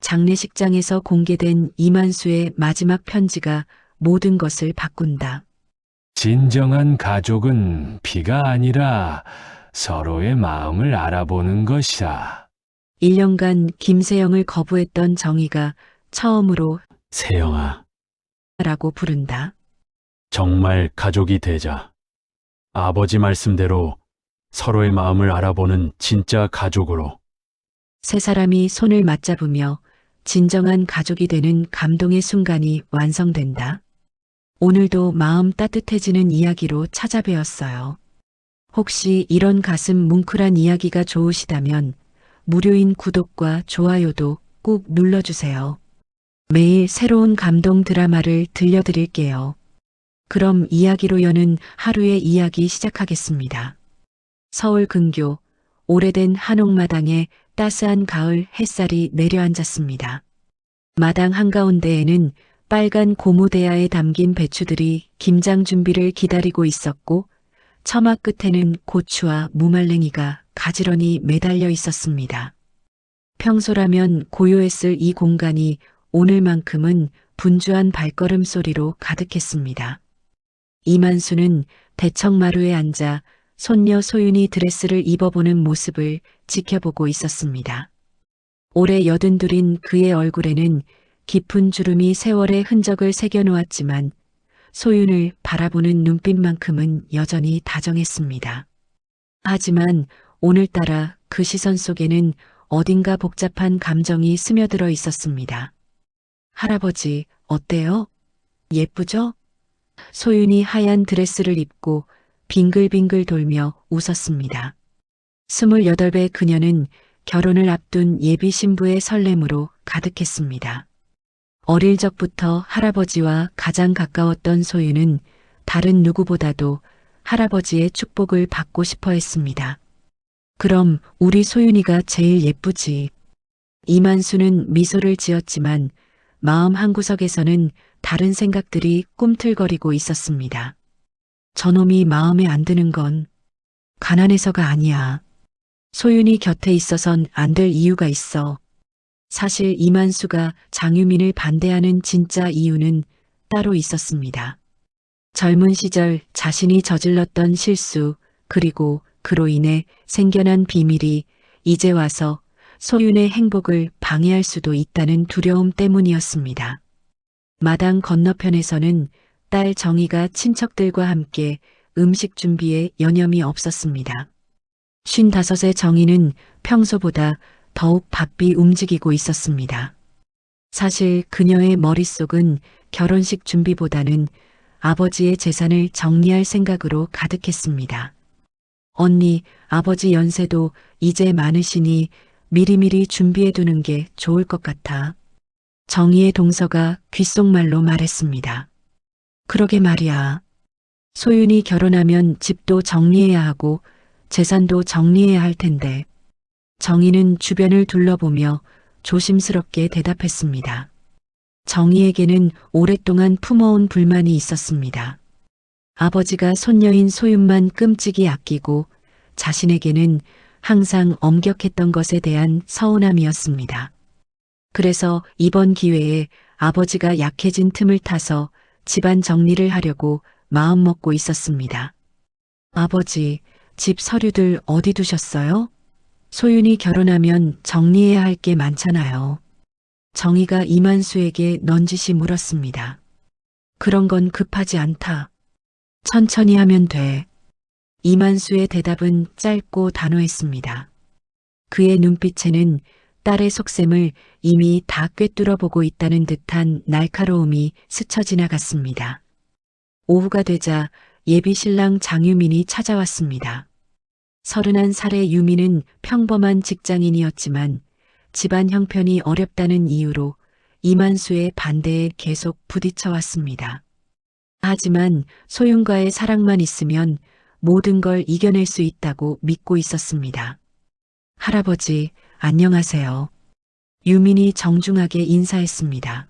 장례식장에서 공개된 이만수의 마지막 편지가 모든 것을 바꾼다. 진정한 가족은 피가 아니라 서로의 마음을 알아보는 것이다. 1년간 김세영을 거부했던 정희가 처음으로 세영아, 라고 부른다. 정말 가족이 되자. 아버지 말씀대로 서로의 마음을 알아보는 진짜 가족으로. 세 사람이 손을 맞잡으며 진정한 가족이 되는 감동의 순간이 완성된다. 오늘도 마음 따뜻해지는 이야기로 찾아뵈었어요. 혹시 이런 가슴 뭉클한 이야기가 좋으시다면 무료인 구독과 좋아요도 꾹 눌러주세요. 매일 새로운 감동 드라마를 들려드릴게요. 그럼 이야기로 여는 하루의 이야기 시작하겠습니다. 서울 근교 오래된 한옥마당에 따스한 가을 햇살이 내려앉았습니다. 마당 한가운데에는 빨간 고무대야에 담긴 배추들이 김장 준비를 기다리고 있었고 처마 끝에는 고추와 무말랭이가 가지런히 매달려 있었습니다. 평소라면 고요했을 이 공간이 오늘만큼은 분주한 발걸음 소리로 가득했습니다. 이만수는 대청마루에 앉아 손녀 소윤이 드레스를 입어보는 모습을 지켜보고 있었습니다. 올해 82인 그의 얼굴에는 깊은 주름이 세월의 흔적을 새겨놓았지만 소윤을 바라보는 눈빛만큼은 여전히 다정했습니다. 하지만 오늘따라 그 시선 속에는 어딘가 복잡한 감정이 스며들어 있었습니다. 할아버지, 어때요? 예쁘죠? 소윤이 하얀 드레스를 입고 빙글빙글 돌며 웃었습니다. 28배 그녀는 결혼을 앞둔 예비 신부의 설렘으로 가득했습니다. 어릴 적부터 할아버지와 가장 가까웠던 소윤은 다른 누구보다도 할아버지의 축복을 받고 싶어 했습니다. 그럼 우리 소윤이가 제일 예쁘지. 이만수는 미소를 지었지만 마음 한구석에서는 다른 생각들이 꿈틀거리고 있었습니다. 저놈이 마음에 안 드는 건 가난해서가 아니야. 소윤이 곁에 있어선 안 될 이유가 있어. 사실 이만수가 장유민을 반대하는 진짜 이유는 따로 있었습니다. 젊은 시절 자신이 저질렀던 실수, 그리고 그로 인해 생겨난 비밀이 이제 와서 소윤의 행복을 방해할 수도 있다는 두려움 때문이었습니다. 마당 건너편에서는 딸 정희가 친척들과 함께 음식 준비에 여념이 없었습니다. 55의 정희는 평소보다 더욱 바삐 움직이고 있었습니다. 사실 그녀의 머릿속은 결혼식 준비보다는 아버지의 재산을 정리할 생각으로 가득했습니다. 언니, 아버지 연세도 이제 많으시니 미리미리 준비해두는 게 좋을 것 같아. 정희의 동서가 귓속말로 말했습니다. 그러게 말이야. 소윤이 결혼하면 집도 정리해야 하고 재산도 정리해야 할 텐데. 정희는 주변을 둘러보며 조심스럽게 대답했습니다. 정희에게는 오랫동안 품어온 불만이 있었습니다. 아버지가 손녀인 소윤만 끔찍이 아끼고 자신에게는 항상 엄격했던 것에 대한 서운함이었습니다. 그래서 이번 기회에 아버지가 약해진 틈을 타서 집안 정리를 하려고 마음먹고 있었습니다. 아버지, 집 서류들 어디 두셨어요? 소윤이 결혼하면 정리해야 할 게 많잖아요. 정희가 이만수에게 넌지시 물었습니다. 그런 건 급하지 않다. 천천히 하면 돼. 이만수의 대답은 짧고 단호했습니다. 그의 눈빛에는 딸의 속셈을 이미 다 꿰뚫어 보고 있다는 듯한 날카로움이 스쳐 지나갔습니다. 오후가 되자 예비 신랑 장유민이 찾아왔습니다. 31살의 유민은 평범한 직장인이었지만 집안 형편이 어렵다는 이유로 이만수의 반대에 계속 부딪혀 왔습니다. 하지만 소윤과의 사랑만 있으면 모든 걸 이겨낼 수 있다고 믿고 있었습니다. 할아버지, 안녕하세요. 유민이 정중하게 인사했습니다.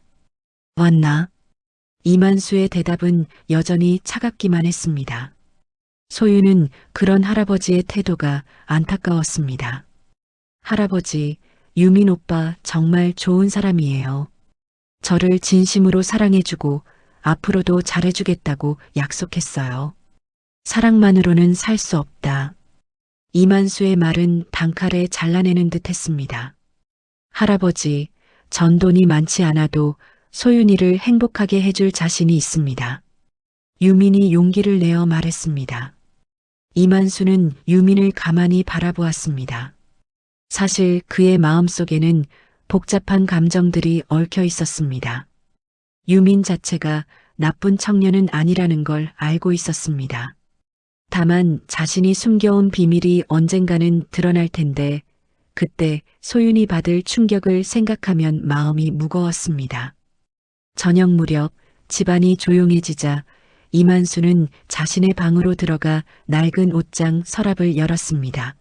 왔나? 이만수의 대답은 여전히 차갑기만 했습니다. 소윤은 그런 할아버지의 태도가 안타까웠습니다. 할아버지, 유민 오빠 정말 좋은 사람이에요. 저를 진심으로 사랑해주고 앞으로도 잘해주겠다고 약속했어요. 사랑만으로는 살 수 없다. 이만수의 말은 단칼에 잘라내는 듯 했습니다. 할아버지, 전 돈이 많지 않아도 소윤이를 행복하게 해줄 자신이 있습니다. 유민이 용기를 내어 말했습니다. 이만수는 유민을 가만히 바라보았습니다. 사실 그의 마음속에는 복잡한 감정들이 얽혀 있었습니다. 유민 자체가 나쁜 청년은 아니라는 걸 알고 있었습니다. 다만 자신이 숨겨온 비밀이 언젠가는 드러날 텐데 그때 소윤이 받을 충격을 생각하면 마음이 무거웠습니다. 저녁 무렵 집안이 조용해지자 이만수는 자신의 방으로 들어가 낡은 옷장 서랍을 열었습니다.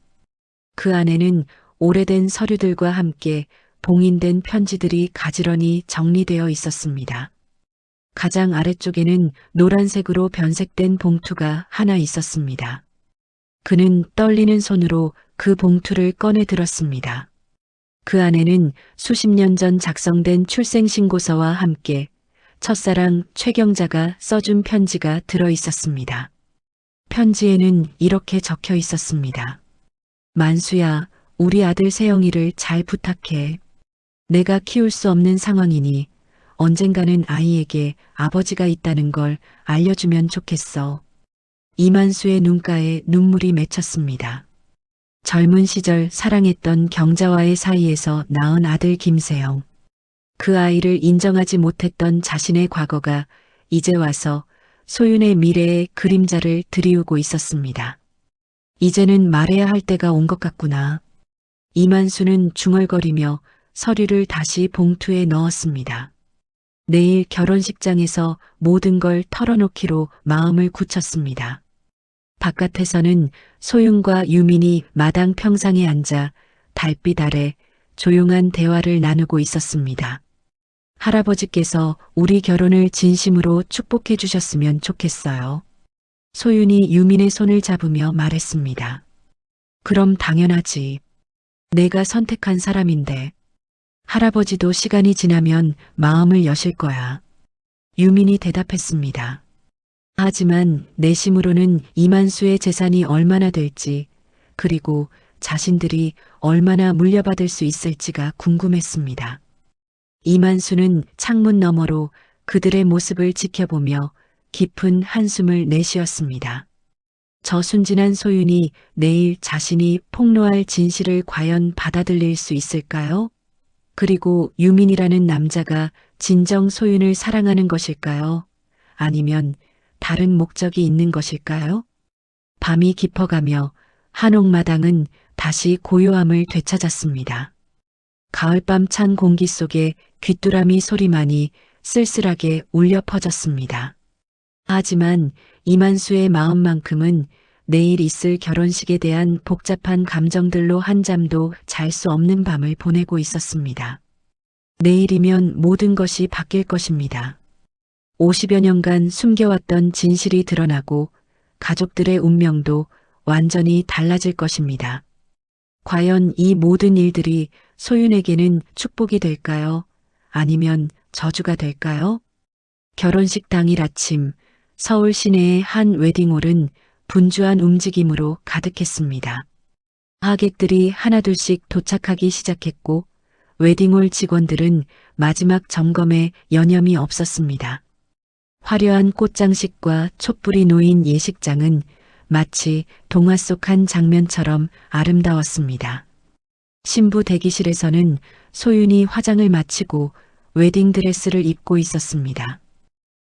그 안에는 오래된 서류들과 함께 봉인된 편지들이 가지런히 정리되어 있었습니다. 가장 아래쪽에는 노란색으로 변색된 봉투가 하나 있었습니다. 그는 떨리는 손으로 그 봉투를 꺼내 들었습니다. 그 안에는 수십 년 전 작성된 출생신고서와 함께 첫사랑 최경자가 써준 편지가 들어 있었습니다. 편지에는 이렇게 적혀 있었습니다. 만수야, 우리 아들 세영이를 잘 부탁해. 내가 키울 수 없는 상황이니 언젠가는 아이에게 아버지가 있다는 걸 알려주면 좋겠어. 이만수의 눈가에 눈물이 맺혔습니다. 젊은 시절 사랑했던 경자와의 사이에서 낳은 아들 김세영. 그 아이를 인정하지 못했던 자신의 과거가 이제 와서 소윤의 미래의 그림자를 드리우고 있었습니다. 이제는 말해야 할 때가 온 것 같구나. 이만수는 중얼거리며 서류를 다시 봉투에 넣었습니다. 내일 결혼식장에서 모든 걸 털어놓기로 마음을 굳혔습니다. 바깥에서는 소윤과 유민이 마당 평상에 앉아 달빛 아래 조용한 대화를 나누고 있었습니다. 할아버지께서 우리 결혼을 진심으로 축복해 주셨으면 좋겠어요. 소윤이 유민의 손을 잡으며 말했습니다. 그럼 당연하지. 내가 선택한 사람인데. 할아버지도 시간이 지나면 마음을 여실 거야. 유민이 대답했습니다. 하지만 내심으로는 이만수의 재산이 얼마나 될지, 그리고 자신들이 얼마나 물려받을 수 있을지가 궁금했습니다. 이만수는 창문 너머로 그들의 모습을 지켜보며 깊은 한숨을 내쉬었습니다. 저 순진한 소윤이 내일 자신이 폭로할 진실을 과연 받아들일 수 있을까요? 그리고 유민이라는 남자가 진정 소윤을 사랑하는 것일까요? 아니면 다른 목적이 있는 것일까요? 밤이 깊어가며 한옥마당은 다시 고요함을 되찾았습니다. 가을밤 찬 공기 속에 귀뚜라미 소리만이 쓸쓸하게 울려 퍼졌습니다. 하지만 이만수의 마음만큼은 내일 있을 결혼식에 대한 복잡한 감정들로 한잠도 잘 수 없는 밤을 보내고 있었습니다. 내일이면 모든 것이 바뀔 것입니다. 50여 년간 숨겨왔던 진실이 드러나고 가족들의 운명도 완전히 달라질 것입니다. 과연 이 모든 일들이 소윤에게는 축복이 될까요? 아니면 저주가 될까요? 결혼식 당일 아침 서울 시내의 한 웨딩홀은 분주한 움직임으로 가득했습니다. 하객들이 하나둘씩 도착하기 시작했고 웨딩홀 직원들은 마지막 점검에 여념이 없었습니다. 화려한 꽃장식과 촛불이 놓인 예식장은 마치 동화 속 한 장면처럼 아름다웠습니다. 신부 대기실에서는 소윤이 화장을 마치고 웨딩드레스를 입고 있었습니다.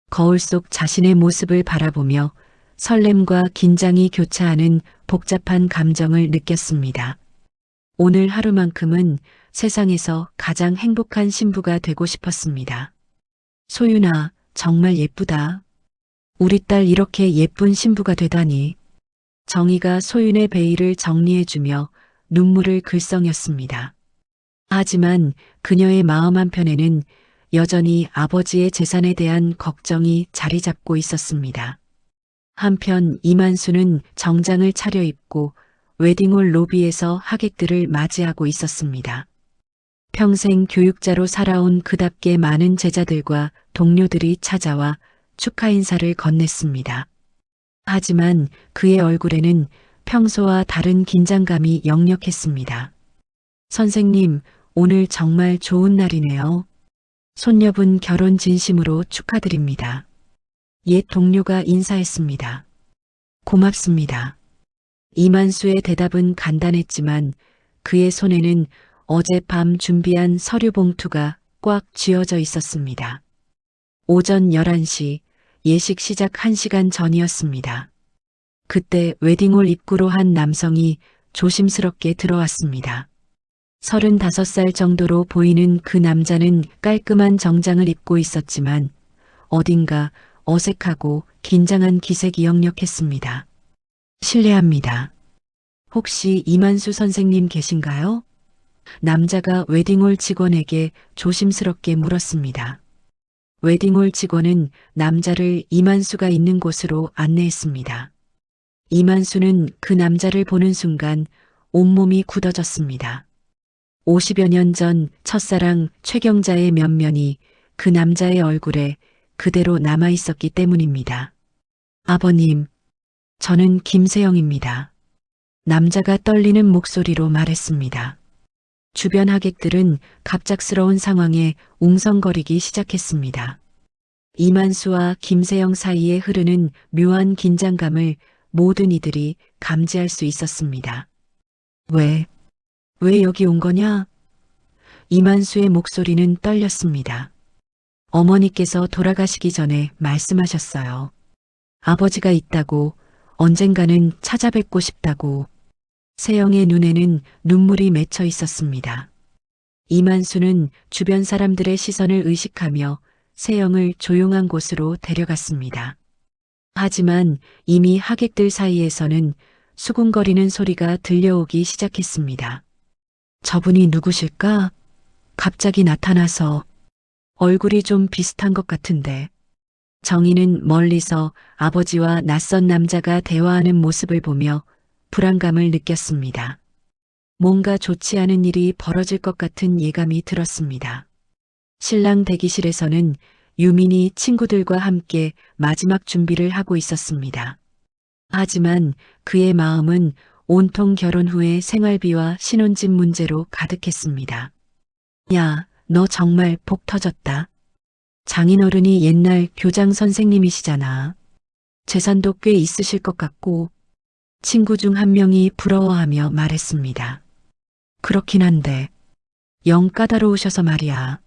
거울 속 자신의 모습을 바라보며 설렘과 긴장이 교차하는 복잡한 감정을 느꼈습니다. 오늘 하루만큼은 세상에서 가장 행복한 신부가 되고 싶었습니다. 소윤아, 정말 예쁘다. 우리 딸 이렇게 예쁜 신부가 되다니. 정희가 소윤의 베일을 정리해주며 눈물을 글썽였습니다. 하지만 그녀의 마음 한편에는 여전히 아버지의 재산에 대한 걱정이 자리 잡고 있었습니다. 한편 이만수는 정장을 차려입고 웨딩홀 로비에서 하객들을 맞이하고 있었습니다. 평생 교육자로 살아온 그답게 많은 제자들과 동료들이 찾아와 축하 인사를 건넸습니다. 하지만 그의 얼굴에는 평소와 다른 긴장감이 역력했습니다. 선생님, 오늘 정말 좋은 날이네요. 손녀분 결혼 진심으로 축하드립니다. 옛 동료가 인사했습니다. 고맙습니다. 이만수의 대답은 간단했지만 그의 손에는 어젯밤 준비한 서류 봉투가 꽉 쥐어져 있었습니다. 오전 11시, 예식 시작 1시간 전이었습니다. 그때 웨딩홀 입구로 한 남성이 조심스럽게 들어왔습니다. 35살 정도로 보이는 그 남자는 깔끔한 정장을 입고 있었지만 어딘가 어색하고 긴장한 기색이 역력했습니다. 실례합니다. 혹시 이만수 선생님 계신가요? 남자가 웨딩홀 직원에게 조심스럽게 물었습니다. 웨딩홀 직원은 남자를 이만수가 있는 곳으로 안내했습니다. 이만수는 그 남자를 보는 순간 온몸이 굳어졌습니다. 50여 년 전 첫사랑 최경자의 면면이 그 남자의 얼굴에 그대로 남아 있었기 때문입니다. 아버님, 저는 김세영입니다. 남자가 떨리는 목소리로 말했습니다. 주변 하객들은 갑작스러운 상황에 웅성거리기 시작했습니다. 이만수와 김세영 사이에 흐르는 묘한 긴장감을 모든 이들이 감지할 수 있었습니다. 왜 여기 온 거냐? 이만수의 목소리는 떨렸습니다. 어머니께서 돌아가시기 전에 말씀하셨어요. 아버지가 있다고, 언젠가는 찾아뵙고 싶다고. 세영의 눈에는 눈물이 맺혀 있었습니다. 이만수는 주변 사람들의 시선을 의식하며 세영을 조용한 곳으로 데려갔습니다. 하지만 이미 하객들 사이에서는 수군거리는 소리가 들려오기 시작했습니다. 저분이 누구실까? 갑자기 나타나서 얼굴이 좀 비슷한 것 같은데. 정희는 멀리서 아버지와 낯선 남자가 대화하는 모습을 보며 불안감을 느꼈습니다. 뭔가 좋지 않은 일이 벌어질 것 같은 예감이 들었습니다. 신랑 대기실에서는 유민이 친구들과 함께 마지막 준비를 하고 있었습니다. 하지만 그의 마음은 온통 결혼 후의 생활비와 신혼집 문제로 가득했습니다. 야, 너 정말 복 터졌다. 장인어른이 옛날 교장 선생님이시잖아. 재산도 꽤 있으실 것 같고. 친구 중 한 명이 부러워하며 말했습니다. 그렇긴 한데 영 까다로우셔서 말이야.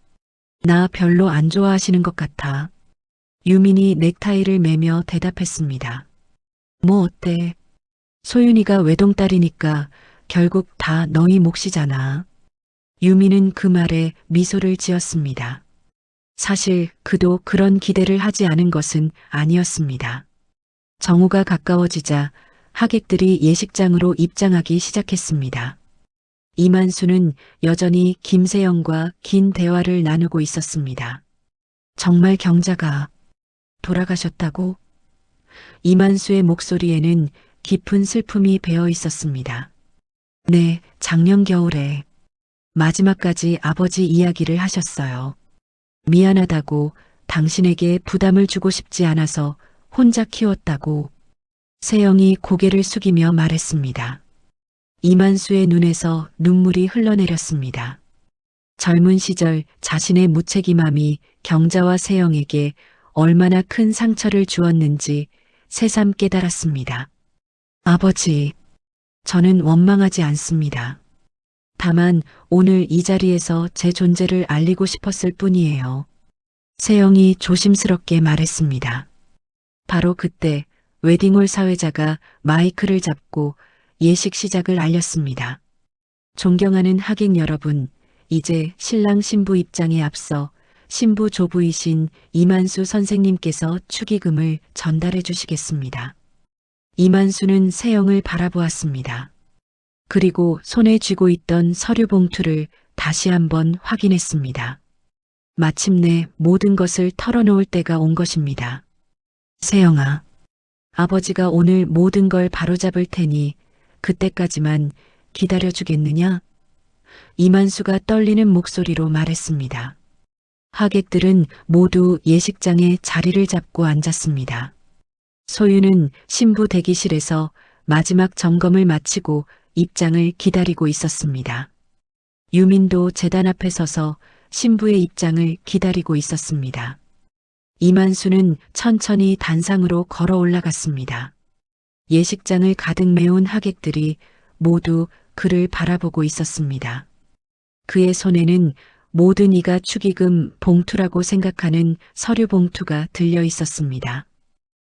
나 별로 안 좋아하시는 것 같아. 유민이 넥타이를 매며 대답했습니다. 뭐 어때? 소윤이가 외동딸이니까 결국 다 너희 몫이잖아. 유민은 그 말에 미소를 지었습니다. 사실 그도 그런 기대를 하지 않은 것은 아니었습니다. 정오가 가까워지자 하객들이 예식장으로 입장하기 시작했습니다. 이만수는 여전히 김세영과 긴 대화를 나누고 있었습니다. 정말 경자가 돌아가셨다고? 이만수의 목소리에는 깊은 슬픔이 배어 있었습니다. 네, 작년 겨울에 마지막까지 아버지 이야기를 하셨어요. 미안하다고, 당신에게 부담을 주고 싶지 않아서 혼자 키웠다고. 세영이 고개를 숙이며 말했습니다. 이만수의 눈에서 눈물이 흘러내렸습니다. 젊은 시절 자신의 무책임함이 경자와 세영에게 얼마나 큰 상처를 주었는지 새삼 깨달았습니다. 아버지, 저는 원망하지 않습니다. 다만 오늘 이 자리에서 제 존재를 알리고 싶었을 뿐이에요. 세영이 조심스럽게 말했습니다. 바로 그때 웨딩홀 사회자가 마이크를 잡고 예식 시작을 알렸습니다. 존경하는 하객 여러분, 이제 신랑 신부 입장에 앞서 신부 조부이신 이만수 선생님께서 축의금을 전달해 주시겠습니다. 이만수는 세영을 바라보았습니다. 그리고 손에 쥐고 있던 서류 봉투를 다시 한번 확인했습니다. 마침내 모든 것을 털어놓을 때가 온 것입니다. 세영아, 아버지가 오늘 모든 걸 바로잡을 테니 그때까지만 기다려주겠느냐? 이만수가 떨리는 목소리로 말했습니다. 하객들은 모두 예식장에 자리를 잡고 앉았습니다. 소유는 신부 대기실에서 마지막 점검을 마치고 입장을 기다리고 있었습니다. 유민도 제단 앞에 서서 신부의 입장을 기다리고 있었습니다. 이만수는 천천히 단상으로 걸어 올라갔습니다. 예식장을 가득 메운 하객들이 모두 그를 바라보고 있었습니다. 그의 손에는 모든 이가 축의금 봉투라고 생각하는 서류 봉투가 들려 있었습니다.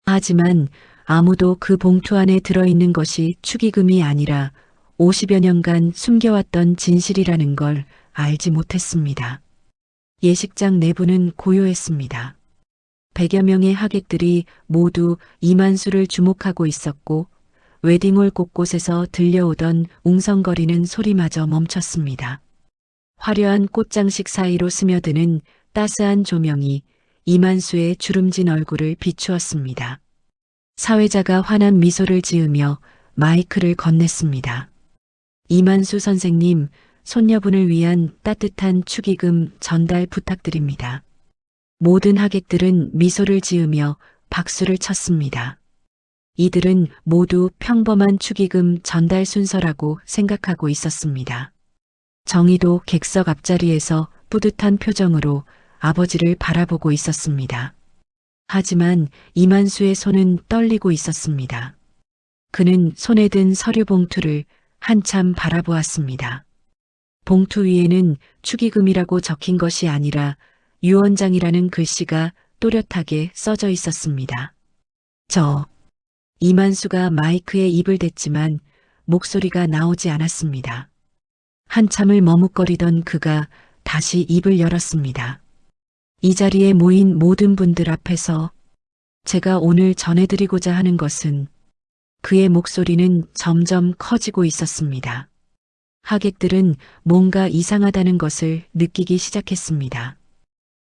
하지만 아무도 그 봉투 안에 들어있는 것이 축의금이 아니라 50여 년간 숨겨왔던 진실이라는 걸 알지 못했습니다. 예식장 내부는 고요했습니다. 100여 명의 하객들이 모두 이만수를 주목하고 있었고 웨딩홀 곳곳에서 들려오던 웅성거리는 소리마저 멈췄습니다. 화려한 꽃장식 사이로 스며드는 따스한 조명이 이만수의 주름진 얼굴을 비추었습니다. 사회자가 환한 미소를 지으며 마이크를 건넸습니다. 이만수 선생님, 손녀분을 위한 따뜻한 축의금 전달 부탁드립니다. 모든 하객들은 미소를 지으며 박수를 쳤습니다. 이들은 모두 평범한 축의금 전달 순서라고 생각하고 있었습니다. 정희도 객석 앞자리에서 뿌듯한 표정으로 아버지를 바라보고 있었습니다. 하지만 이만수의 손은 떨리고 있었습니다. 그는 손에 든 서류 봉투를 한참 바라보았습니다. 봉투 위에는 축의금이라고 적힌 것이 아니라 유언장이라는 글씨가 또렷하게 써져 있었습니다. 이만수가 마이크에 입을 댔지만 목소리가 나오지 않았습니다. 한참을 머뭇거리던 그가 다시 입을 열었습니다. 이 자리에 모인 모든 분들 앞에서 제가 오늘 전해드리고자 하는 것은 그의 목소리는 점점 커지고 있었습니다. 하객들은 뭔가 이상하다는 것을 느끼기 시작했습니다.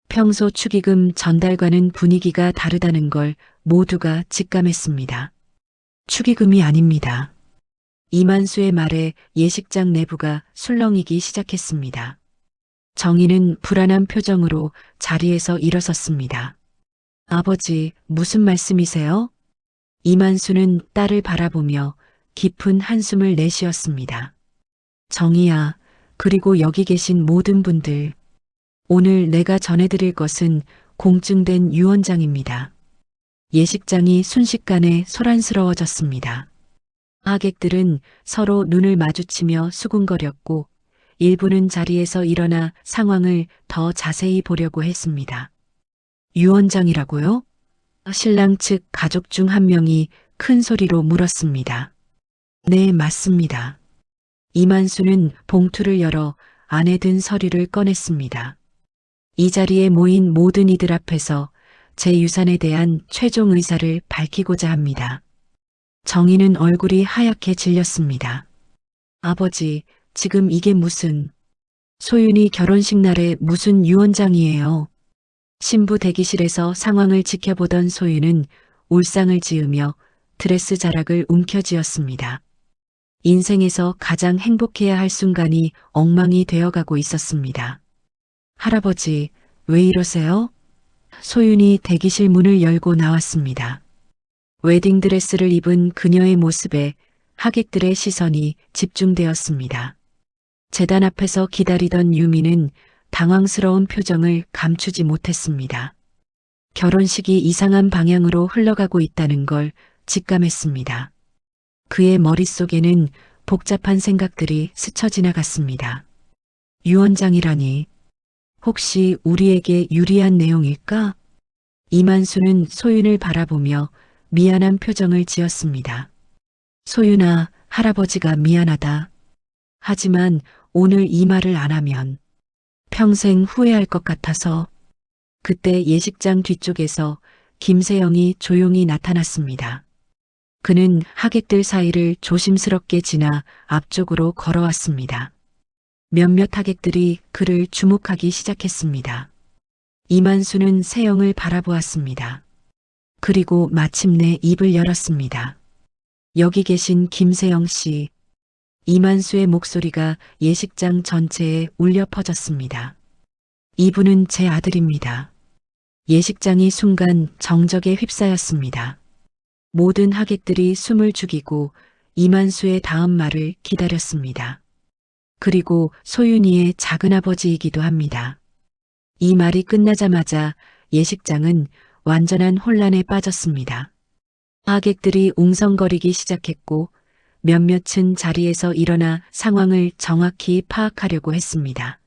평소 축의금 전달과는 분위기가 다르다는 걸 모두가 직감했습니다. 축의금이 아닙니다. 이만수의 말에 예식장 내부가 술렁이기 시작했습니다. 정희는 불안한 표정으로 자리에서 일어섰습니다. 아버지, 무슨 말씀이세요? 이만수는 딸을 바라보며 깊은 한숨을 내쉬었습니다. 정희야, 그리고 여기 계신 모든 분들, 오늘 내가 전해드릴 것은 공증된 유언장입니다. 예식장이 순식간에 소란스러워졌습니다. 하객들은 서로 눈을 마주치며 수군거렸고 일부는 자리에서 일어나 상황을 더 자세히 보려고 했습니다. 유언장이라고요? 신랑 측 가족 중 한 명이 큰 소리로 물었습니다. 네, 맞습니다. 이만수는 봉투를 열어 안에 든 서류를 꺼냈습니다. 이 자리에 모인 모든 이들 앞에서 제 유산에 대한 최종 의사를 밝히고자 합니다. 정희는 얼굴이 하얗게 질렸습니다. 아버지, 지금 이게 무슨... 소윤이 결혼식 날에 무슨 유언장이에요. 신부 대기실에서 상황을 지켜보던 소윤은 울상을 지으며 드레스 자락을 움켜쥐었습니다. 인생에서 가장 행복해야 할 순간이 엉망이 되어가고 있었습니다. 할아버지, 왜 이러세요? 소윤이 대기실 문을 열고 나왔습니다. 웨딩드레스를 입은 그녀의 모습에 하객들의 시선이 집중되었습니다. 제단 앞에서 기다리던 유미는 당황스러운 표정을 감추지 못했습니다. 결혼식이 이상한 방향으로 흘러가고 있다는 걸 직감했습니다. 그의 머릿속에는 복잡한 생각들이 스쳐 지나갔습니다. 유언장이라니, 혹시 우리에게 유리한 내용일까? 이만수는 소윤을 바라보며 미안한 표정을 지었습니다. 소윤아, 할아버지가 미안하다. 하지만 오늘 이 말을 안 하면 평생 후회할 것 같아서. 그때 예식장 뒤쪽에서 김세영이 조용히 나타났습니다. 그는 하객들 사이를 조심스럽게 지나 앞쪽으로 걸어왔습니다. 몇몇 하객들이 그를 주목하기 시작했습니다. 이만수는 세영을 바라보았습니다. 그리고 마침내 입을 열었습니다. 여기 계신 김세영 씨, 이만수의 목소리가 예식장 전체에 울려 퍼졌습니다. 이분은 제 아들입니다. 예식장이 순간 정적에 휩싸였습니다. 모든 하객들이 숨을 죽이고 이만수의 다음 말을 기다렸습니다. 그리고 소윤이의 작은아버지이기도 합니다. 이 말이 끝나자마자 예식장은 완전한 혼란에 빠졌습니다. 하객들이 웅성거리기 시작했고 몇몇은 자리에서 일어나 상황을 정확히 파악하려고 했습니다.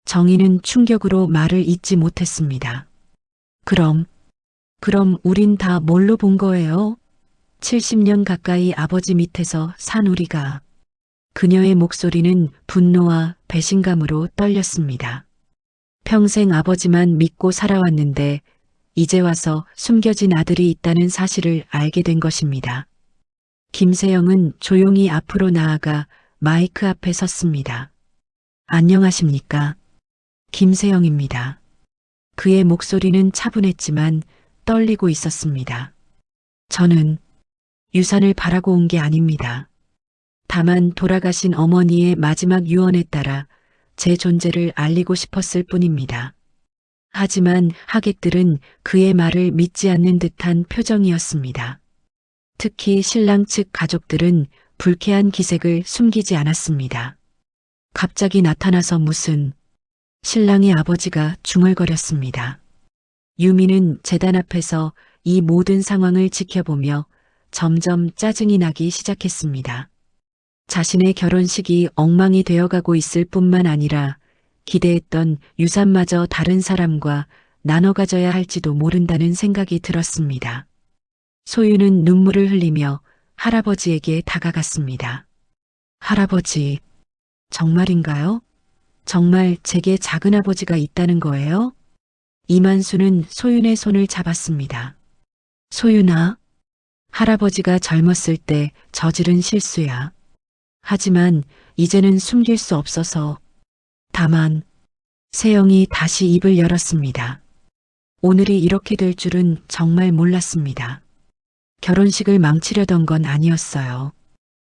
정희는 충격으로 말을 잇지 못했습니다. 그럼 우린 다 뭘로 본 거예요? 70년 가까이 아버지 밑에서 산 우리가. 그녀의 목소리는 분노와 배신감으로 떨렸습니다. 평생 아버지만 믿고 살아왔는데 이제 와서 숨겨진 아들이 있다는 사실을 알게 된 것입니다. 김세영은 조용히 앞으로 나아가 마이크 앞에 섰습니다. 안녕하십니까? 김세영입니다. 그의 목소리는 차분했지만 떨리고 있었습니다. 저는 유산을 바라고 온 게 아닙니다. 다만 돌아가신 어머니의 마지막 유언에 따라 제 존재를 알리고 싶었을 뿐입니다. 하지만 하객들은 그의 말을 믿지 않는 듯한 표정이었습니다. 특히 신랑 측 가족들은 불쾌한 기색을 숨기지 않았습니다. 갑자기 나타나서 무슨. 신랑의 아버지가 중얼거렸습니다. 유미는 제단 앞에서 이 모든 상황을 지켜보며 점점 짜증이 나기 시작했습니다. 자신의 결혼식이 엉망이 되어가고 있을 뿐만 아니라 기대했던 유산마저 다른 사람과 나눠 가져야 할지도 모른다는 생각이 들었습니다. 소유는 눈물을 흘리며 할아버지에게 다가갔습니다. 할아버지, 정말인가요? 정말 제게 작은아버지가 있다는 거예요? 이만수는 소윤의 손을 잡았습니다. 소윤아, 할아버지가 젊었을 때 저지른 실수야. 하지만 이제는 숨길 수 없어서. 다만 세영이 다시 입을 열었습니다. 오늘이 이렇게 될 줄은 정말 몰랐습니다. 결혼식을 망치려던 건 아니었어요.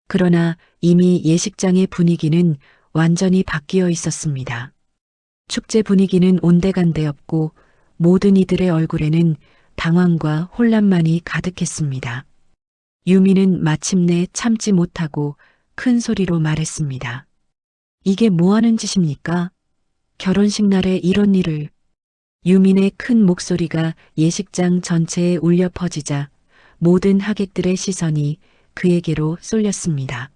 그러나 이미 예식장의 분위기는 완전히 바뀌어 있었습니다. 축제 분위기는 온데간데였고 모든 이들의 얼굴에는 당황과 혼란만이 가득했습니다. 유미는 마침내 참지 못하고 큰 소리로 말했습니다. 이게 뭐 하는 짓입니까? 결혼식 날에 이런 일을. 유민의 큰 목소리가 예식장 전체에 울려 퍼지자 모든 하객들의 시선이 그에게로 쏠렸습니다.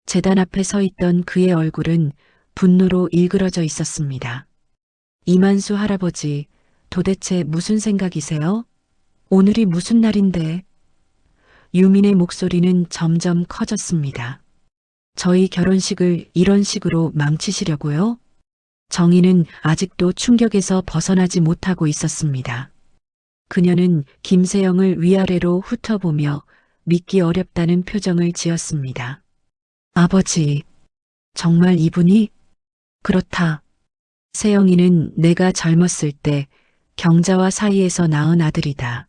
제단 앞에 서 있던 그의 얼굴은 분노로 일그러져 있었습니다. 이만수 할아버지, 도대체 무슨 생각이세요? 오늘이 무슨 날인데? 유민의 목소리는 점점 커졌습니다. 저희 결혼식을 이런 식으로 망치시려고요? 정희는 아직도 충격에서 벗어나지 못하고 있었습니다. 그녀는 김세영을 위아래로 훑어보며 믿기 어렵다는 표정을 지었습니다. 아버지, 정말 이분이? 그렇다. 세영이는 내가 젊었을 때 경자와 사이에서 낳은 아들이다.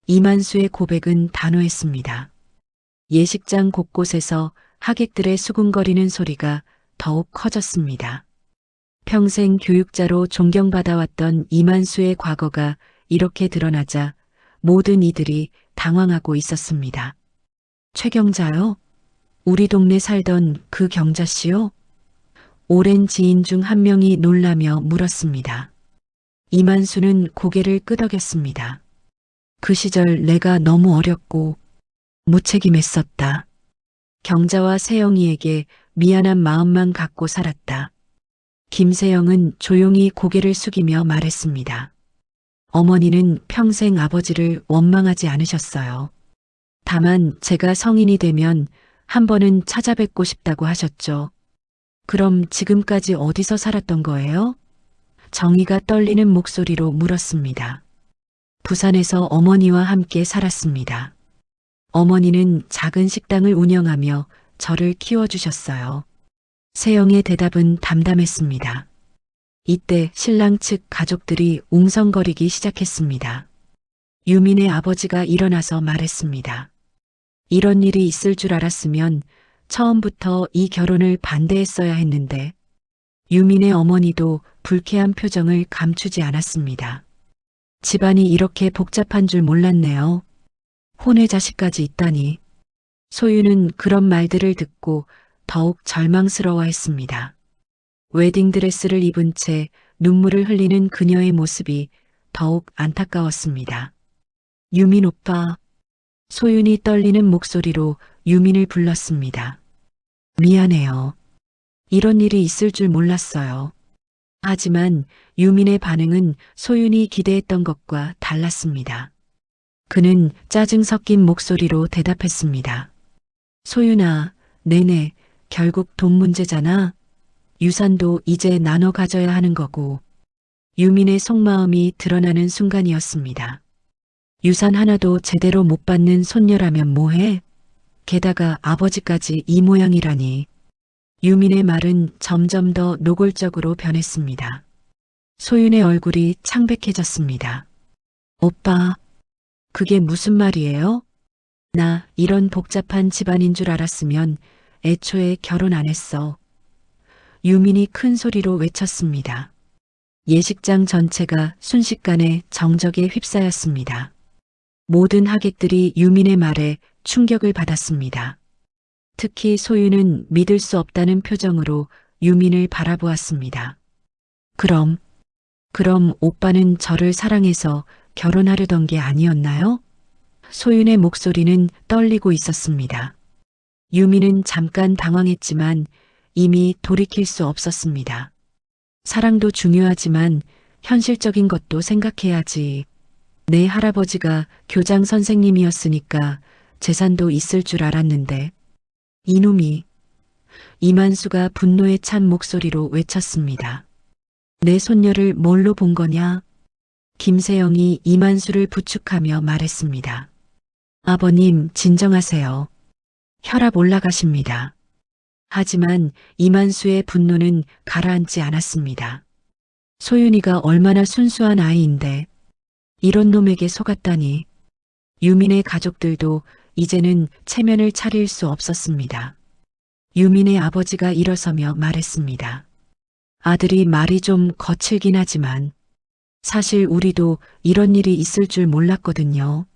이만수의 고백은 단호했습니다. 예식장 곳곳에서 하객들의 수군거리는 소리가 더욱 커졌습니다. 평생 교육자로 존경받아왔던 이만수의 과거가 이렇게 드러나자 모든 이들이 당황하고 있었습니다. 최경자요? 우리 동네 살던 그 경자씨요? 오랜 지인 중 한 명이 놀라며 물었습니다. 이만수는 고개를 끄덕였습니다. 그 시절 내가 너무 어렸고 무책임했었다. 경자와 세영이에게 미안한 마음만 갖고 살았다. 김세영은 조용히 고개를 숙이며 말했습니다. 어머니는 평생 아버지를 원망하지 않으셨어요. 다만 제가 성인이 되면 한 번은 찾아뵙고 싶다고 하셨죠. 그럼 지금까지 어디서 살았던 거예요? 정희가 떨리는 목소리로 물었습니다. 부산에서 어머니와 함께 살았습니다. 어머니는 작은 식당을 운영하며 저를 키워주셨어요. 세영의 대답은 담담했습니다. 이때 신랑 측 가족들이 웅성거리기 시작했습니다. 유민의 아버지가 일어나서 말했습니다. 이런 일이 있을 줄 알았으면 처음부터 이 결혼을 반대했어야 했는데 유민의 어머니도 불쾌한 표정을 감추지 않았습니다. 집안이 이렇게 복잡한 줄 몰랐네요. 혼외 자식까지 있다니. 소유는 그런 말들을 듣고 더욱 절망스러워했습니다. 웨딩드레스를 입은 채 눈물을 흘리는 그녀의 모습이 더욱 안타까웠습니다. 유민 오빠. 소윤이 떨리는 목소리로 유민을 불렀습니다. 미안해요. 이런 일이 있을 줄 몰랐어요. 하지만 유민의 반응은 소윤이 기대했던 것과 달랐습니다. 그는 짜증 섞인 목소리로 대답했습니다. 소윤아, 네네, 결국 돈 문제잖아. 유산도 이제 나눠 가져야 하는 거고. 유민의 속마음이 드러나는 순간이었습니다. 유산 하나도 제대로 못 받는 손녀라면 뭐해? 게다가 아버지까지 이 모양이라니. 유민의 말은 점점 더 노골적으로 변했습니다. 소윤의 얼굴이 창백해졌습니다. 오빠, 그게 무슨 말이에요? 나 이런 복잡한 집안인 줄 알았으면 애초에 결혼 안 했어. 유민이 큰 소리로 외쳤습니다. 예식장 전체가 순식간에 정적에 휩싸였습니다. 모든 하객들이 유민의 말에 충격을 받았습니다. 특히 소유는 믿을 수 없다는 표정으로 유민을 바라보았습니다. 그럼 오빠는 저를 사랑해서 결혼하려던 게 아니었나요? 소윤의 목소리는 떨리고 있었습니다. 유민은 잠깐 당황했지만 이미 돌이킬 수 없었습니다. 사랑도 중요하지만 현실적인 것도 생각해야지. 내 할아버지가 교장 선생님이었으니까 재산도 있을 줄 알았는데. 이놈이. 이만수가 분노에 찬 목소리로 외쳤습니다. 내 손녀를 뭘로 본 거냐? 김세영이 이만수를 부축하며 말했습니다. 아버님, 진정하세요. 혈압 올라가십니다. 하지만 이만수의 분노는 가라앉지 않았습니다. 소윤이가 얼마나 순수한 아이인데 이런 놈에게 속았다니. 유민의 가족들도 이제는 체면을 차릴 수 없었습니다. 유민의 아버지가 일어서며 말했습니다. 아들이 말이 좀 거칠긴 하지만 사실 우리도 이런 일이 있을 줄 몰랐거든요.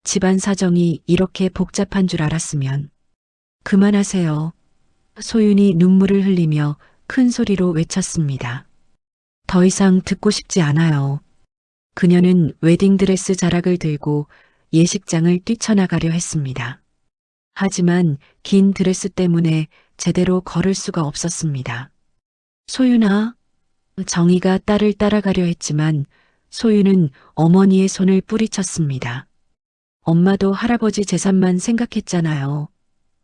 집안 사정이 이렇게 복잡한 줄 알았으면. 그만하세요. 소윤이 눈물을 흘리며 큰 소리로 외쳤습니다. 더 이상 듣고 싶지 않아요. 그녀는 웨딩드레스 자락을 들고 예식장을 뛰쳐나가려 했습니다. 하지만 긴 드레스 때문에 제대로 걸을 수가 없었습니다. 소윤아. 정희가 딸을 따라가려 했지만 소윤은 어머니의 손을 뿌리쳤습니다. 엄마도 할아버지 재산만 생각했잖아요.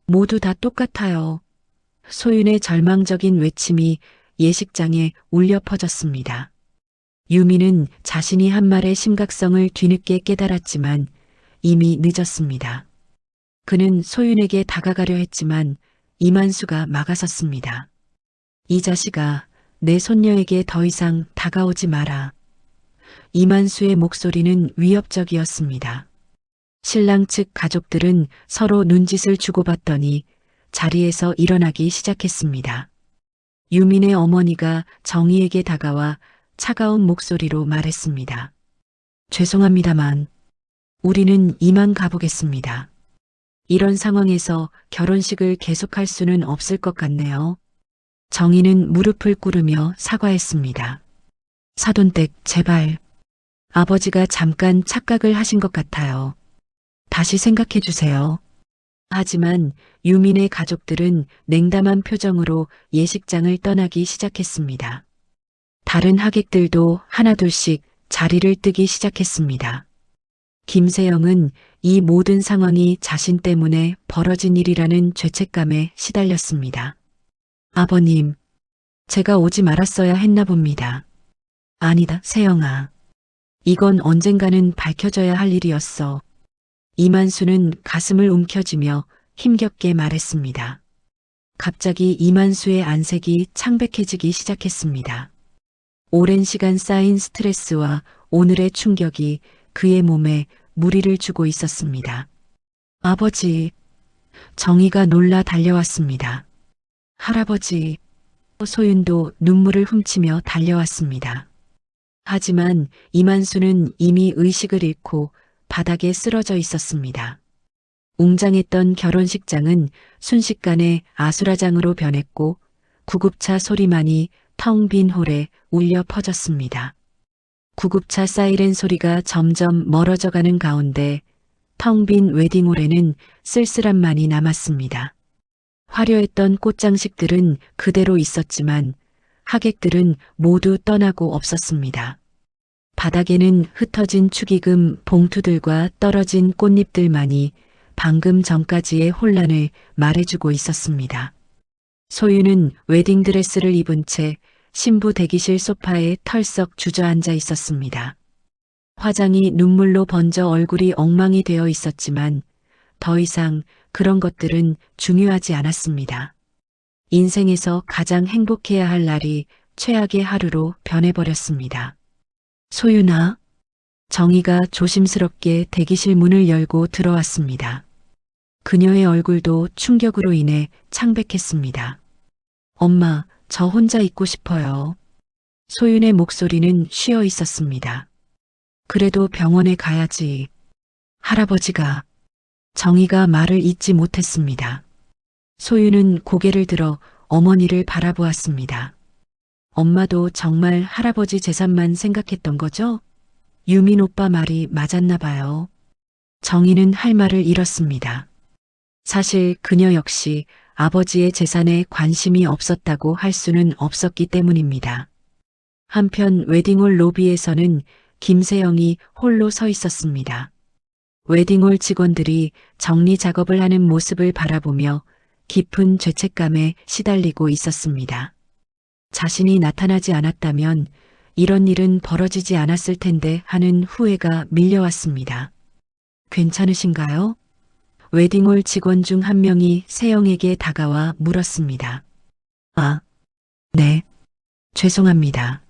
모두 다 똑같아요. 소윤의 절망적인 외침이 예식장에 울려 퍼졌습니다. 유미는 자신이 한 말의 심각성을 뒤늦게 깨달았지만 이미 늦었습니다. 그는 소윤에게 다가가려 했지만 이만수가 막아섰습니다. 이 자식아, 내 손녀에게 더 이상 다가오지 마라. 이만수의 목소리는 위협적이었습니다. 신랑 측 가족들은 서로 눈짓을 주고받더니 자리에서 일어나기 시작했습니다. 유민의 어머니가 정희에게 다가와 차가운 목소리로 말했습니다. 죄송합니다만 우리는 이만 가보겠습니다. 이런 상황에서 결혼식을 계속할 수는 없을 것 같네요. 정희는 무릎을 꿇으며 사과했습니다. 사돈댁, 제발. 아버지가 잠깐 착각을 하신 것 같아요. 다시 생각해 주세요. 하지만 유민의 가족들은 냉담한 표정으로 예식장을 떠나기 시작했습니다. 다른 하객들도 하나둘씩 자리를 뜨기 시작했습니다. 김세영은 이 모든 상황이 자신 때문에 벌어진 일이라는 죄책감에 시달렸습니다. 아버님, 제가 오지 말았어야 했나 봅니다. 아니다, 세영아. 이건 언젠가는 밝혀져야 할 일이었어. 이만수는 가슴을 움켜쥐며 힘겹게 말했습니다. 갑자기 이만수의 안색이 창백해지기 시작했습니다. 오랜 시간 쌓인 스트레스와 오늘의 충격이 그의 몸에 무리를 주고 있었습니다. 아버지, 정희가 놀라 달려왔습니다. 할아버지, 소윤도 눈물을 훔치며 달려왔습니다. 하지만 이만수는 이미 의식을 잃고 바닥에 쓰러져 있었습니다. 웅장했던 결혼식장은 순식간에 아수라장으로 변했고 구급차 소리만이 텅 빈 홀에 울려 퍼졌습니다. 구급차 사이렌 소리가 점점 멀어져가는 가운데 텅 빈 웨딩홀에는 쓸쓸함만이 남았습니다. 화려했던 꽃장식들은 그대로 있었지만 하객들은 모두 떠나고 없었습니다. 바닥에는 흩어진 축의금 봉투들과 떨어진 꽃잎들만이 방금 전까지의 혼란을 말해주고 있었습니다. 소유는 웨딩드레스를 입은 채 신부 대기실 소파에 털썩 주저앉아 있었습니다. 화장이 눈물로 번져 얼굴이 엉망이 되어 있었지만 더 이상 그런 것들은 중요하지 않았습니다. 인생에서 가장 행복해야 할 날이 최악의 하루로 변해버렸습니다. 소윤아, 정희가 조심스럽게 대기실 문을 열고 들어왔습니다. 그녀의 얼굴도 충격으로 인해 창백했습니다. 엄마, 저 혼자 있고 싶어요. 소윤의 목소리는 쉬어 있었습니다. 그래도 병원에 가야지. 할아버지가. 정희가 말을 잇지 못했습니다. 소윤은 고개를 들어 어머니를 바라보았습니다. 엄마도 정말 할아버지 재산만 생각했던 거죠? 유민 오빠 말이 맞았나 봐요. 정희는 할 말을 잃었습니다. 사실 그녀 역시 아버지의 재산에 관심이 없었다고 할 수는 없었기 때문입니다. 한편 웨딩홀 로비에서는 김세영이 홀로 서 있었습니다. 웨딩홀 직원들이 정리 작업을 하는 모습을 바라보며 깊은 죄책감에 시달리고 있었습니다. 자신이 나타나지 않았다면 이런 일은 벌어지지 않았을 텐데 하는 후회가 밀려왔습니다. 괜찮으신가요? 웨딩홀 직원 중 한 명이 세영에게 다가와 물었습니다. 아, 네. 죄송합니다.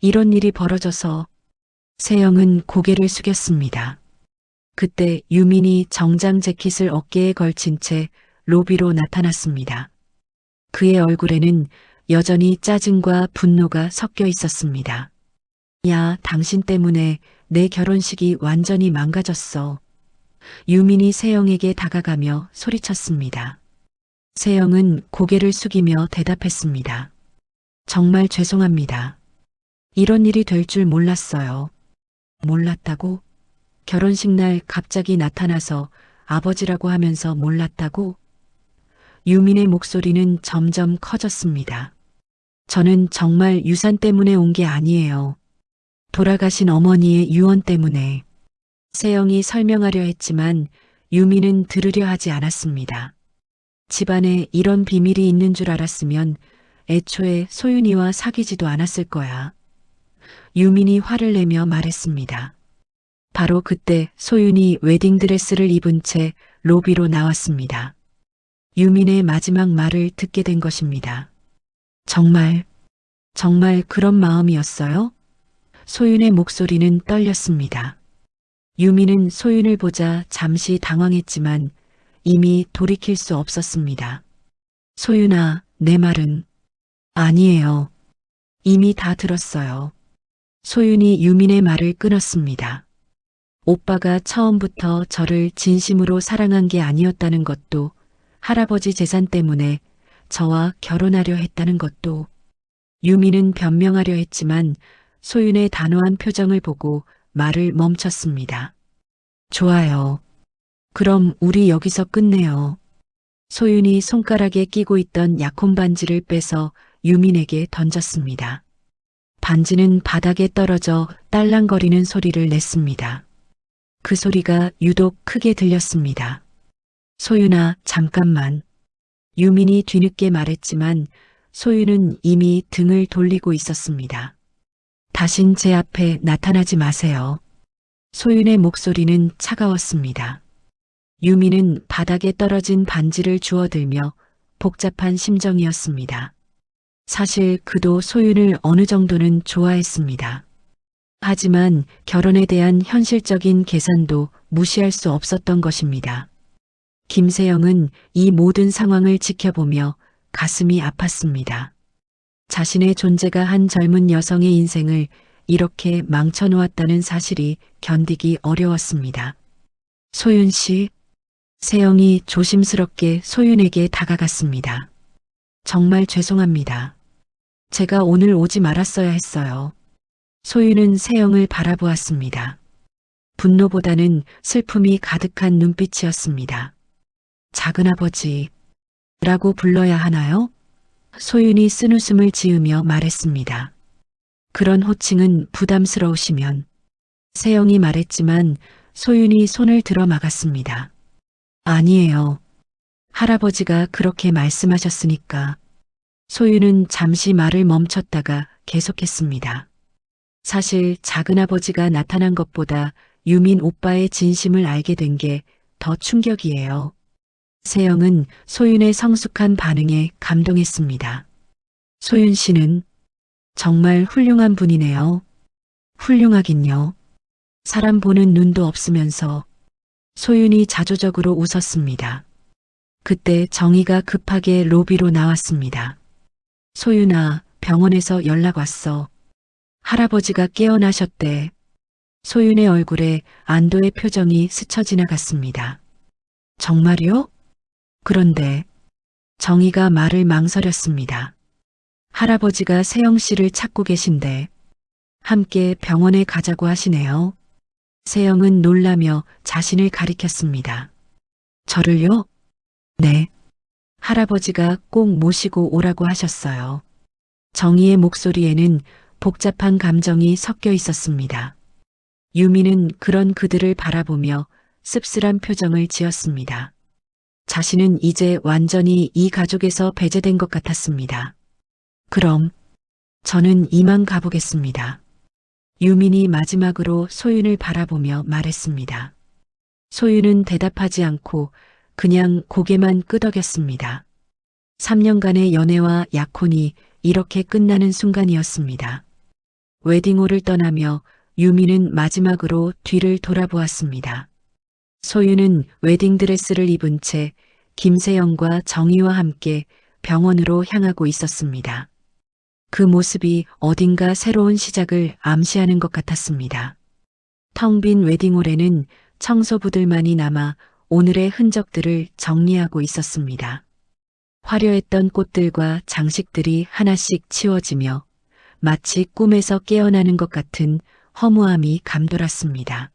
이런 일이 벌어져서. 세영은 고개를 숙였습니다. 그때 유민이 정장 재킷을 어깨에 걸친 채 로비로 나타났습니다. 그의 얼굴에는 여전히 짜증과 분노가 섞여 있었습니다. 야, 당신 때문에 내 결혼식이 완전히 망가졌어. 유민이 세영에게 다가가며 소리쳤습니다. 세영은 고개를 숙이며 대답했습니다. 정말 죄송합니다. 이런 일이 될 줄 몰랐어요. 몰랐다고? 결혼식 날 갑자기 나타나서 아버지라고 하면서 몰랐다고? 유민의 목소리는 점점 커졌습니다. 저는 정말 유산 때문에 온 게 아니에요. 돌아가신 어머니의 유언 때문에. 세영이 설명하려 했지만 유민은 들으려 하지 않았습니다. 집안에 이런 비밀이 있는 줄 알았으면 애초에 소윤이와 사귀지도 않았을 거야. 유민이 화를 내며 말했습니다. 바로 그때 소윤이 웨딩드레스를 입은 채 로비로 나왔습니다. 유민의 마지막 말을 듣게 된 것입니다. 정말 그런 마음이었어요? 소윤의 목소리는 떨렸습니다. 유민은 소윤을 보자 잠시 당황했지만 이미 돌이킬 수 없었습니다. 소윤아, 내 말은. 아니에요. 이미 다 들었어요. 소윤이 유민의 말을 끊었습니다. 오빠가 처음부터 저를 진심으로 사랑한 게 아니었다는 것도, 할아버지 재산 때문에 저와 결혼하려 했다는 것도. 유민은 변명하려 했지만 소윤의 단호한 표정을 보고 말을 멈췄습니다. 좋아요. 그럼 우리 여기서 끝내요. 소윤이 손가락에 끼고 있던 약혼 반지를 빼서 유민에게 던졌습니다. 반지는 바닥에 떨어져 딸랑거리는 소리를 냈습니다. 그 소리가 유독 크게 들렸습니다. 소윤아, 잠깐만. 유민이 뒤늦게 말했지만 소윤은 이미 등을 돌리고 있었습니다. 다신 제 앞에 나타나지 마세요. 소윤의 목소리는 차가웠습니다. 유민은 바닥에 떨어진 반지를 주워들며 복잡한 심정이었습니다. 사실 그도 소윤을 어느 정도는 좋아했습니다. 하지만 결혼에 대한 현실적인 계산도 무시할 수 없었던 것입니다. 김세영은 이 모든 상황을 지켜보며 가슴이 아팠습니다. 자신의 존재가 한 젊은 여성의 인생을 이렇게 망쳐놓았다는 사실이 견디기 어려웠습니다. 소윤 씨, 세영이 조심스럽게 소윤에게 다가갔습니다. 정말 죄송합니다. 제가 오늘 오지 말았어야 했어요. 소윤은 세영을 바라보았습니다. 분노보다는 슬픔이 가득한 눈빛이었습니다. 작은아버지, 라고 불러야 하나요? 소윤이 쓴웃음을 지으며 말했습니다. 그런 호칭은 부담스러우시면. 세영이 말했지만 소윤이 손을 들어 막았습니다. 아니에요. 할아버지가 그렇게 말씀하셨으니까. 소윤은 잠시 말을 멈췄다가 계속했습니다. 사실 작은아버지가 나타난 것보다 유민 오빠의 진심을 알게 된 게 더 충격이에요. 세영은 소윤의 성숙한 반응에 감동했습니다. 소윤 씨는 정말 훌륭한 분이네요. 훌륭하긴요. 사람 보는 눈도 없으면서. 소윤이 자조적으로 웃었습니다. 그때 정희가 급하게 로비로 나왔습니다. 소윤아, 병원에서 연락 왔어. 할아버지가 깨어나셨대. 소윤의 얼굴에 안도의 표정이 스쳐 지나갔습니다. 정말요? 그런데 정희가 말을 망설였습니다. 할아버지가 세영 씨를 찾고 계신데 함께 병원에 가자고 하시네요. 세영은 놀라며 자신을 가리켰습니다. 저를요? 네. 할아버지가 꼭 모시고 오라고 하셨어요. 정희의 목소리에는 복잡한 감정이 섞여 있었습니다. 유미는 그런 그들을 바라보며 씁쓸한 표정을 지었습니다. 자신은 이제 완전히 이 가족에서 배제된 것 같았습니다. 그럼 저는 이만 가보겠습니다. 유민이 마지막으로 소윤을 바라보며 말했습니다. 소윤은 대답하지 않고 그냥 고개만 끄덕였습니다. 3년간의 연애와 약혼이 이렇게 끝나는 순간이었습니다. 웨딩홀을 떠나며 유미는 마지막으로 뒤를 돌아보았습니다. 소윤은 웨딩드레스를 입은 채 김세영과 정희와 함께 병원으로 향하고 있었습니다. 그 모습이 어딘가 새로운 시작을 암시하는 것 같았습니다. 텅 빈 웨딩홀에는 청소부들만이 남아 오늘의 흔적들을 정리하고 있었습니다. 화려했던 꽃들과 장식들이 하나씩 치워지며 마치 꿈에서 깨어나는 것 같은 허무함이 감돌았습니다.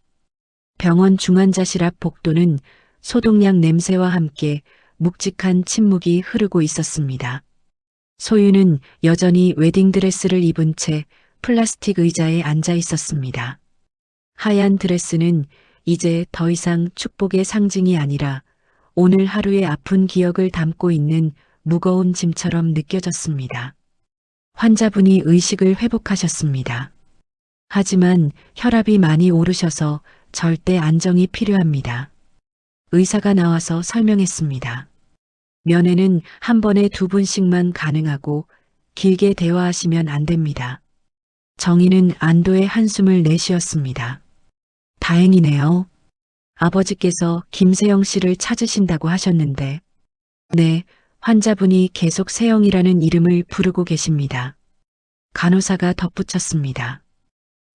병원 중환자실 앞 복도는 소독약 냄새와 함께 묵직한 침묵이 흐르고 있었습니다. 소윤은 여전히 웨딩드레스를 입은 채 플라스틱 의자에 앉아 있었습니다. 하얀 드레스는 이제 더 이상 축복의 상징이 아니라 오늘 하루의 아픈 기억을 담고 있는 무거운 짐처럼 느껴졌습니다. 환자분이 의식을 회복하셨습니다. 하지만 혈압이 많이 오르셔서 절대 안정이 필요합니다. 의사가 나와서 설명했습니다. 면회는 한 번에 2분씩만 가능하고 길게 대화하시면 안 됩니다. 정희는 안도의 한숨을 내쉬었습니다. 다행이네요. 아버지께서 김세영 씨를 찾으신다고 하셨는데. 네, 환자분이 계속 세영이라는 이름을 부르고 계십니다. 간호사가 덧붙였습니다.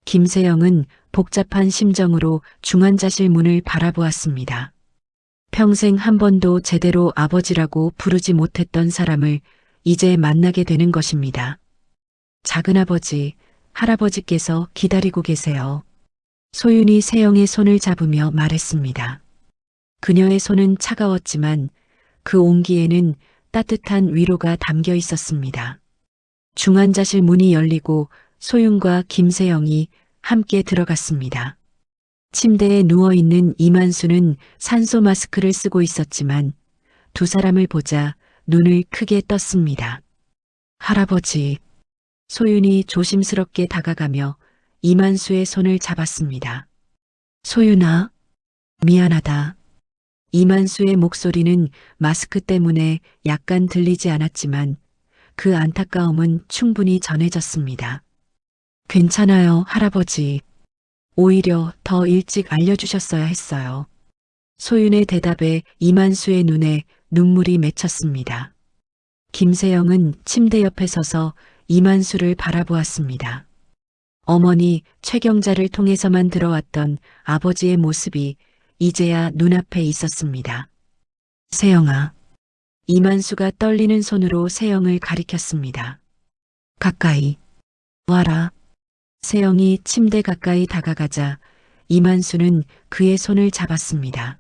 김세영은 복잡한 심정으로 중환자실 문을 바라보았습니다. 평생 한 번도 제대로 아버지라고 부르지 못했던 사람을 이제 만나게 되는 것입니다. 작은아버지, 할아버지께서 기다리고 계세요. 소윤이 세영의 손을 잡으며 말했습니다. 그녀의 손은 차가웠지만 그 온기에는 따뜻한 위로가 담겨 있었습니다. 중환자실 문이 열리고 소윤과 김세영이 함께 들어갔습니다. 침대에 누워있는 이만수는 산소 마스크를 쓰고 있었지만 두 사람을 보자 눈을 크게 떴습니다. 할아버지, 소윤이 조심스럽게 다가가며 이만수의 손을 잡았습니다. 소윤아, 미안하다. 이만수의 목소리는 마스크 때문에 약간 들리지 않았지만 그 안타까움은 충분히 전해졌습니다. 괜찮아요, 할아버지. 오히려 더 일찍 알려주셨어야 했어요. 소윤의 대답에 이만수의 눈에 눈물이 맺혔습니다. 김세영은 침대 옆에 서서 이만수를 바라보았습니다. 어머니 최경자를 통해서만 들어왔던 아버지의 모습이 이제야 눈앞에 있었습니다. 세영아. 이만수가 떨리는 손으로 세영을 가리켰습니다. 가까이 와라. 세영이 침대 가까이 다가가자 이만수는 그의 손을 잡았습니다.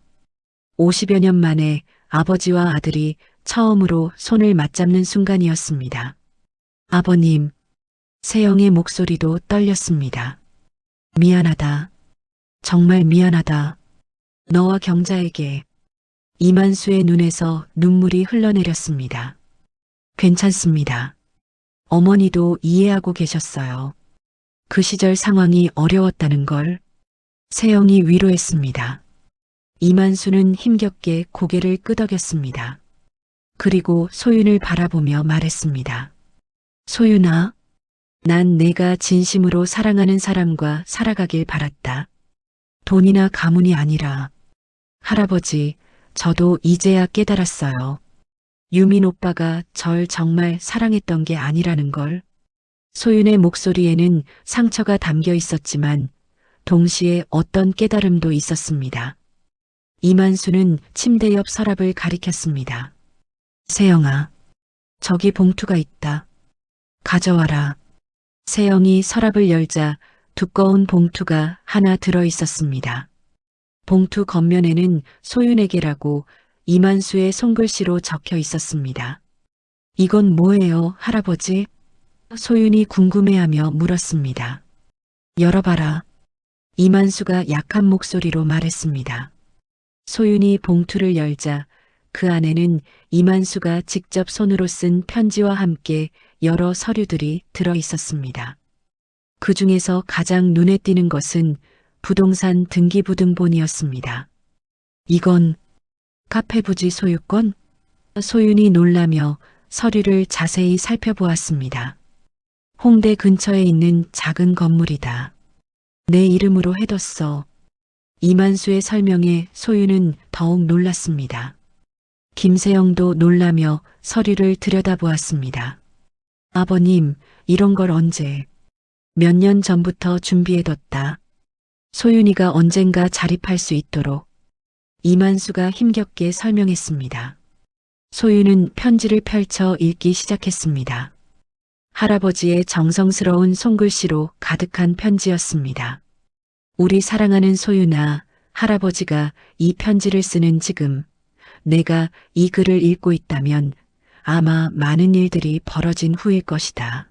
50여 년 만에 아버지와 아들이 처음으로 손을 맞잡는 순간이었습니다. 아버님, 세영의 목소리도 떨렸습니다. 미안하다. 정말 미안하다. 너와 경자에게. 이만수의 눈에서 눈물이 흘러내렸습니다. 괜찮습니다. 어머니도 이해하고 계셨어요. 그 시절 상황이 어려웠다는 걸. 세영이 위로했습니다. 이만수는 힘겹게 고개를 끄덕였습니다. 그리고 소윤을 바라보며 말했습니다. 소윤아, 난 내가 진심으로 사랑하는 사람과 살아가길 바랐다. 돈이나 가문이 아니라. 할아버지, 저도 이제야 깨달았어요. 유민 오빠가 절 정말 사랑했던 게 아니라는 걸. 소윤의 목소리에는 상처가 담겨 있었지만 동시에 어떤 깨달음도 있었습니다. 이만수는 침대 옆 서랍을 가리켰습니다. 세영아, 저기 봉투가 있다. 가져와라. 세영이 서랍을 열자 두꺼운 봉투가 하나 들어 있었습니다. 봉투 겉면에는 소윤에게라고 이만수의 손글씨로 적혀 있었습니다. 이건 뭐예요, 할아버지? 소윤이 궁금해하며 물었습니다. 열어봐라. 이만수가 약한 목소리로 말했습니다. 소윤이 봉투를 열자 그 안에는 이만수가 직접 손으로 쓴 편지와 함께 여러 서류들이 들어 있었습니다. 그 중에서 가장 눈에 띄는 것은 부동산 등기부등본이었습니다. 이건 카페 부지 소유권? 소윤이 놀라며 서류를 자세히 살펴보았습니다. 홍대 근처에 있는 작은 건물이다. 내 이름으로 해뒀어. 이만수의 설명에 소윤은 더욱 놀랐습니다. 김세영도 놀라며 서류를 들여다보았습니다. 아버님, 이런 걸 언제? 몇 년 전부터 준비해뒀다. 소윤이가 언젠가 자립할 수 있도록. 이만수가 힘겹게 설명했습니다. 소윤은 편지를 펼쳐 읽기 시작했습니다. 할아버지의 정성스러운 손글씨로 가득한 편지였습니다. 우리 사랑하는 소윤아, 할아버지가 이 편지를 쓰는 지금 내가 이 글을 읽고 있다면 아마 많은 일들이 벌어진 후일 것이다.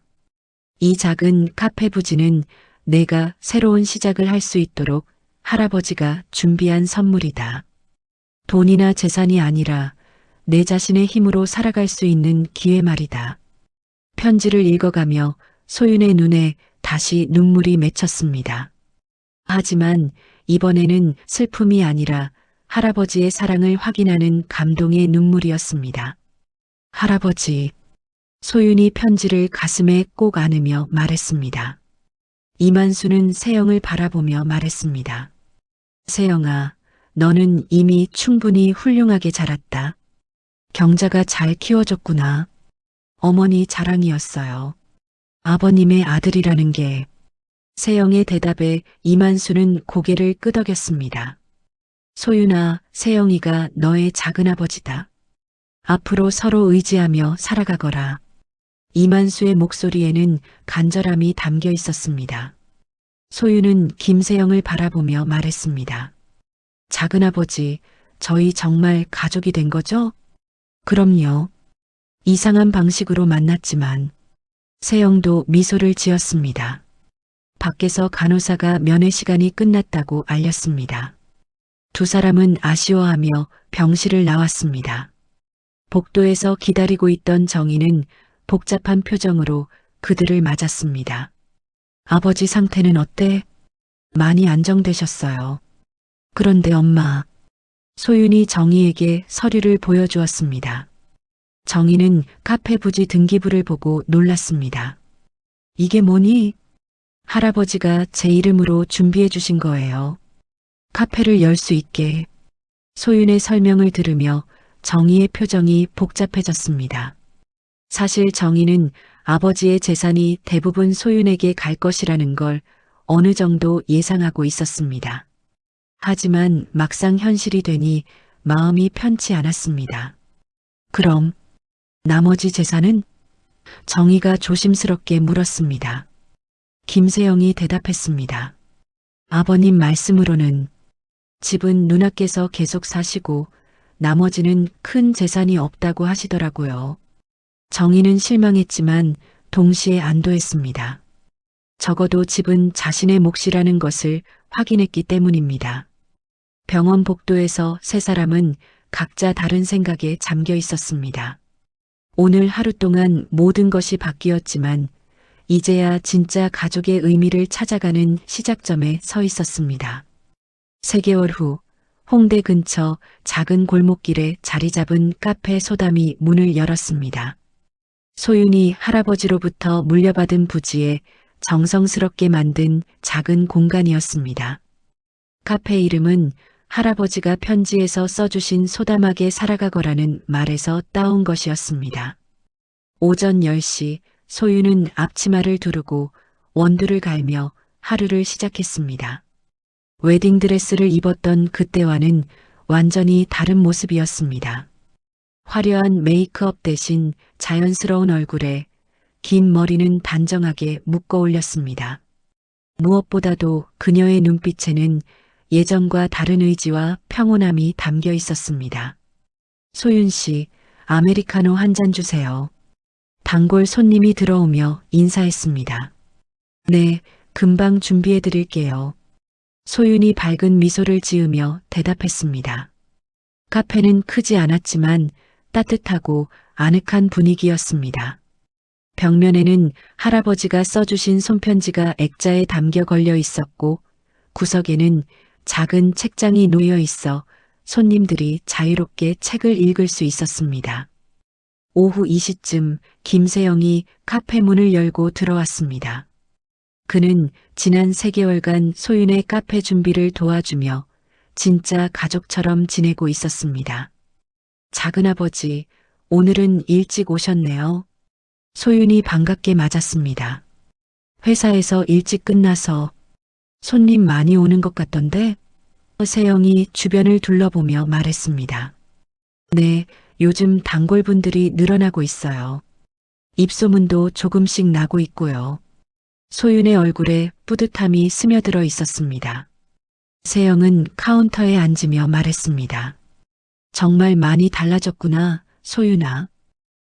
이 작은 카페 부지는 내가 새로운 시작을 할 수 있도록 할아버지가 준비한 선물이다. 돈이나 재산이 아니라 내 자신의 힘으로 살아갈 수 있는 기회 말이다. 편지를 읽어가며 소윤의 눈에 다시 눈물이 맺혔습니다. 하지만 이번에는 슬픔이 아니라 할아버지의 사랑을 확인하는 감동의 눈물이었습니다. 할아버지, 소윤이 편지를 가슴에 꼭 안으며 말했습니다. 이만수는 세영을 바라보며 말했습니다. 세영아, 너는 이미 충분히 훌륭하게 자랐다. 경자가 잘 키워줬구나. 어머니 자랑이었어요. 아버님의 아들이라는 게. 세영의 대답에 이만수는 고개를 끄덕였습니다. 소윤아, 세영이가 너의 작은아버지다. 앞으로 서로 의지하며 살아가거라. 이만수의 목소리에는 간절함이 담겨 있었습니다. 소윤은 김세영을 바라보며 말했습니다. 작은아버지, 저희 정말 가족이 된 거죠? 그럼요. 이상한 방식으로 만났지만. 세영도 미소를 지었습니다. 밖에서 간호사가 면회 시간이 끝났다고 알렸습니다. 두 사람은 아쉬워하며 병실을 나왔습니다. 복도에서 기다리고 있던 정희는 복잡한 표정으로 그들을 맞았습니다. 아버지 상태는 어때? 많이 안정되셨어요. 그런데 엄마. 소윤이 정희에게 서류를 보여주었습니다. 정희는 카페 부지 등기부를 보고 놀랐습니다. 이게 뭐니? 할아버지가 제 이름으로 준비해 주신 거예요. 카페를 열 수 있게. 소윤의 설명을 들으며 정희의 표정이 복잡해졌습니다. 사실 정희는 아버지의 재산이 대부분 소윤에게 갈 것이라는 걸 어느 정도 예상하고 있었습니다. 하지만 막상 현실이 되니 마음이 편치 않았습니다. 그럼 나머지 재산은? 정희가 조심스럽게 물었습니다. 김세영이 대답했습니다. 아버님 말씀으로는 집은 누나께서 계속 사시고 나머지는 큰 재산이 없다고 하시더라고요. 정희는 실망했지만 동시에 안도했습니다. 적어도 집은 자신의 몫이라는 것을 확인했기 때문입니다. 병원 복도에서 세 사람은 각자 다른 생각에 잠겨 있었습니다. 오늘 하루 동안 모든 것이 바뀌었지만 이제야 진짜 가족의 의미를 찾아가는 시작점에 서 있었습니다. 3개월 후 홍대 근처 작은 골목길에 자리 잡은 카페 소담이 문을 열었습니다. 소윤이 할아버지로부터 물려받은 부지에 정성스럽게 만든 작은 공간이었습니다. 카페 이름은 할아버지가 편지에서 써주신 소담하게 살아가거라는 말에서 따온 것이었습니다. 오전 10시 소윤은 앞치마를 두르고 원두를 갈며 하루를 시작했습니다. 웨딩드레스를 입었던 그때와는 완전히 다른 모습이었습니다. 화려한 메이크업 대신 자연스러운 얼굴에 긴 머리는 단정하게 묶어 올렸습니다. 무엇보다도 그녀의 눈빛에는 예전과 다른 의지와 평온함이 담겨 있었습니다. 소윤 씨, 아메리카노 한 잔 주세요. 단골 손님이 들어오며 인사했습니다. 네, 금방 준비해 드릴게요. 소윤이 밝은 미소를 지으며 대답했습니다. 카페는 크지 않았지만 따뜻하고 아늑한 분위기였습니다. 벽면에는 할아버지가 써주신 손편지가 액자에 담겨 걸려 있었고 구석에는 작은 책장이 놓여 있어 손님들이 자유롭게 책을 읽을 수 있었습니다. 오후 2시쯤 김세영이 카페 문을 열고 들어왔습니다. 그는 지난 3개월간 소윤의 카페 준비를 도와주며 진짜 가족처럼 지내고 있었습니다. 작은아버지, 오늘은 일찍 오셨네요. 소윤이 반갑게 맞았습니다. 회사에서 일찍 끝나서 손님 많이 오는 것 같던데? 세영이 주변을 둘러보며 말했습니다. 네, 요즘 단골분들이 늘어나고 있어요. 입소문도 조금씩 나고 있고요. 소윤의 얼굴에 뿌듯함이 스며들어 있었습니다. 세영은 카운터에 앉으며 말했습니다. 정말 많이 달라졌구나, 소윤아.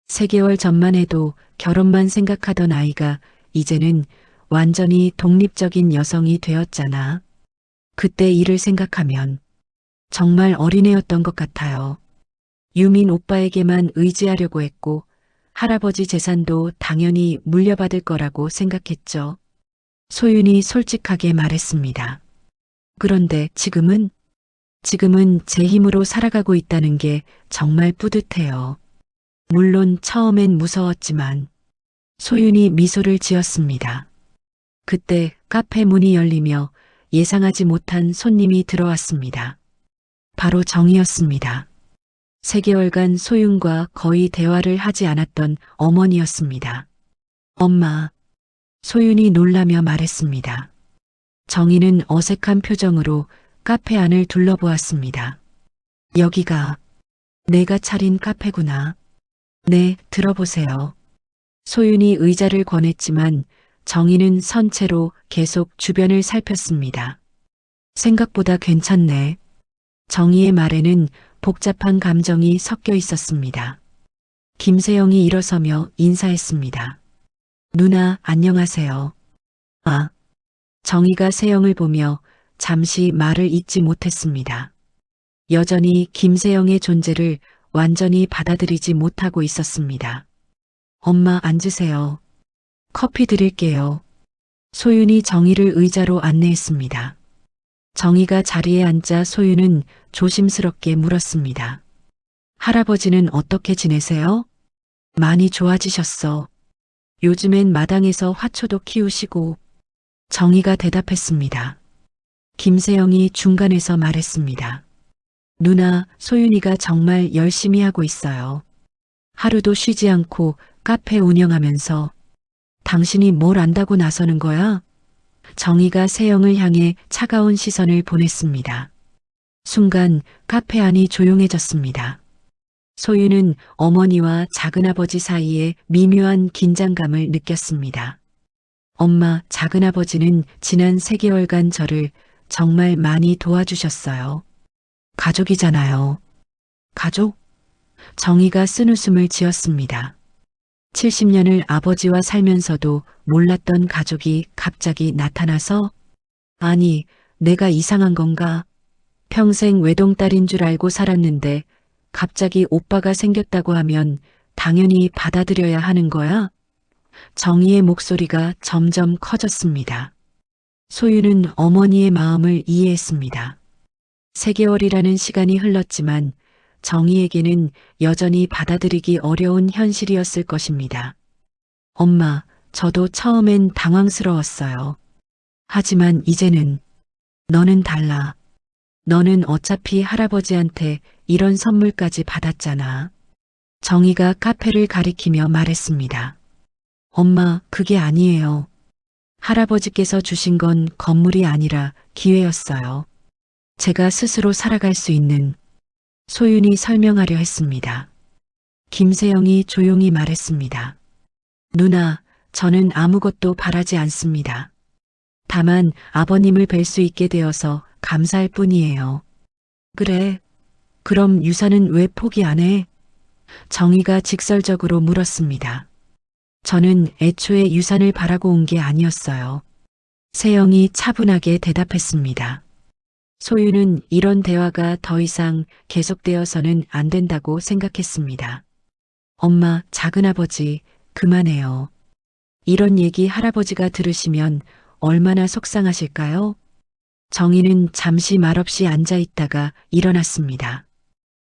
3개월 전만 해도 결혼만 생각하던 아이가 이제는 완전히 독립적인 여성이 되었잖아. 그때 일을 생각하면 정말 어린애였던 것 같아요. 유민 오빠에게만 의지하려고 했고 할아버지 재산도 당연히 물려받을 거라고 생각했죠. 소윤이 솔직하게 말했습니다. 그런데 지금은 제 힘으로 살아가고 있다는 게 정말 뿌듯해요. 물론 처음엔 무서웠지만 소윤이 미소를 지었습니다. 그때 카페 문이 열리며 예상하지 못한 손님이 들어왔습니다. 바로 정이었습니다. 3개월간 소윤과 거의 대화를 하지 않았던 어머니였습니다. 엄마, 소윤이 놀라며 말했습니다. 정희는 어색한 표정으로 카페 안을 둘러보았습니다. 여기가 내가 차린 카페구나. 네, 들어보세요. 소윤이 의자를 권했지만 정희는 선 채로 계속 주변을 살폈습니다. 생각보다 괜찮네. 정희의 말에는 복잡한 감정이 섞여 있었습니다. 김세영이 일어서며 인사했습니다. 누나, 안녕하세요. 아, 정희가 세영을 보며 잠시 말을 잇지 못했습니다. 여전히 김세영의 존재를 완전히 받아들이지 못하고 있었습니다. 엄마, 앉으세요. 커피 드릴게요. 소윤이 정희를 의자로 안내했습니다. 정희가 자리에 앉자 소윤은 조심스럽게 물었습니다. 할아버지는 어떻게 지내세요? 많이 좋아지셨어. 요즘엔 마당에서 화초도 키우시고. 정희가 대답했습니다. 김세영이 중간에서 말했습니다. 누나, 소윤이가 정말 열심히 하고 있어요. 하루도 쉬지 않고 카페 운영하면서. 당신이 뭘 안다고 나서는 거야? 정희가 세영을 향해 차가운 시선을 보냈습니다. 순간 카페 안이 조용해졌습니다. 소유는 어머니와 작은아버지 사이에 미묘한 긴장감을 느꼈습니다. 엄마, 작은아버지는 지난 3개월간 저를 정말 많이 도와주셨어요. 가족이잖아요. 가족? 정희가 쓴웃음을 지었습니다. 70년을 아버지와 살면서도 몰랐던 가족이 갑자기 나타나서? 아니, 내가 이상한 건가? 평생 외동딸인 줄 알고 살았는데 갑자기 오빠가 생겼다고 하면 당연히 받아들여야 하는 거야? 정희의 목소리가 점점 커졌습니다. 소유는 어머니의 마음을 이해했습니다. 3개월이라는 시간이 흘렀지만 정희에게는 여전히 받아들이기 어려운 현실이었을 것입니다. 엄마, 저도 처음엔 당황스러웠어요. 하지만 이제는 너는 달라. 너는 어차피 할아버지한테 이런 선물까지 받았잖아. 정희가 카페를 가리키며 말했습니다. 엄마, 그게 아니에요. 할아버지께서 주신 건 건물이 아니라 기회였어요. 제가 스스로 살아갈 수 있는. 소윤이 설명하려 했습니다. 김세영이 조용히 말했습니다. 누나, 저는 아무것도 바라지 않습니다. 다만 아버님을 뵐 수 있게 되어서 감사할 뿐이에요. 그래. 그럼 유산은 왜 포기 안 해? 정희가 직설적으로 물었습니다. 저는 애초에 유산을 바라고 온 게 아니었어요. 세영이 차분하게 대답했습니다. 소유는 이런 대화가 더 이상 계속되어서는 안 된다고 생각했습니다. 엄마, 작은아버지, 그만해요. 이런 얘기 할아버지가 들으시면 얼마나 속상하실까요? 정희는 잠시 말없이 앉아 있다가 일어났습니다.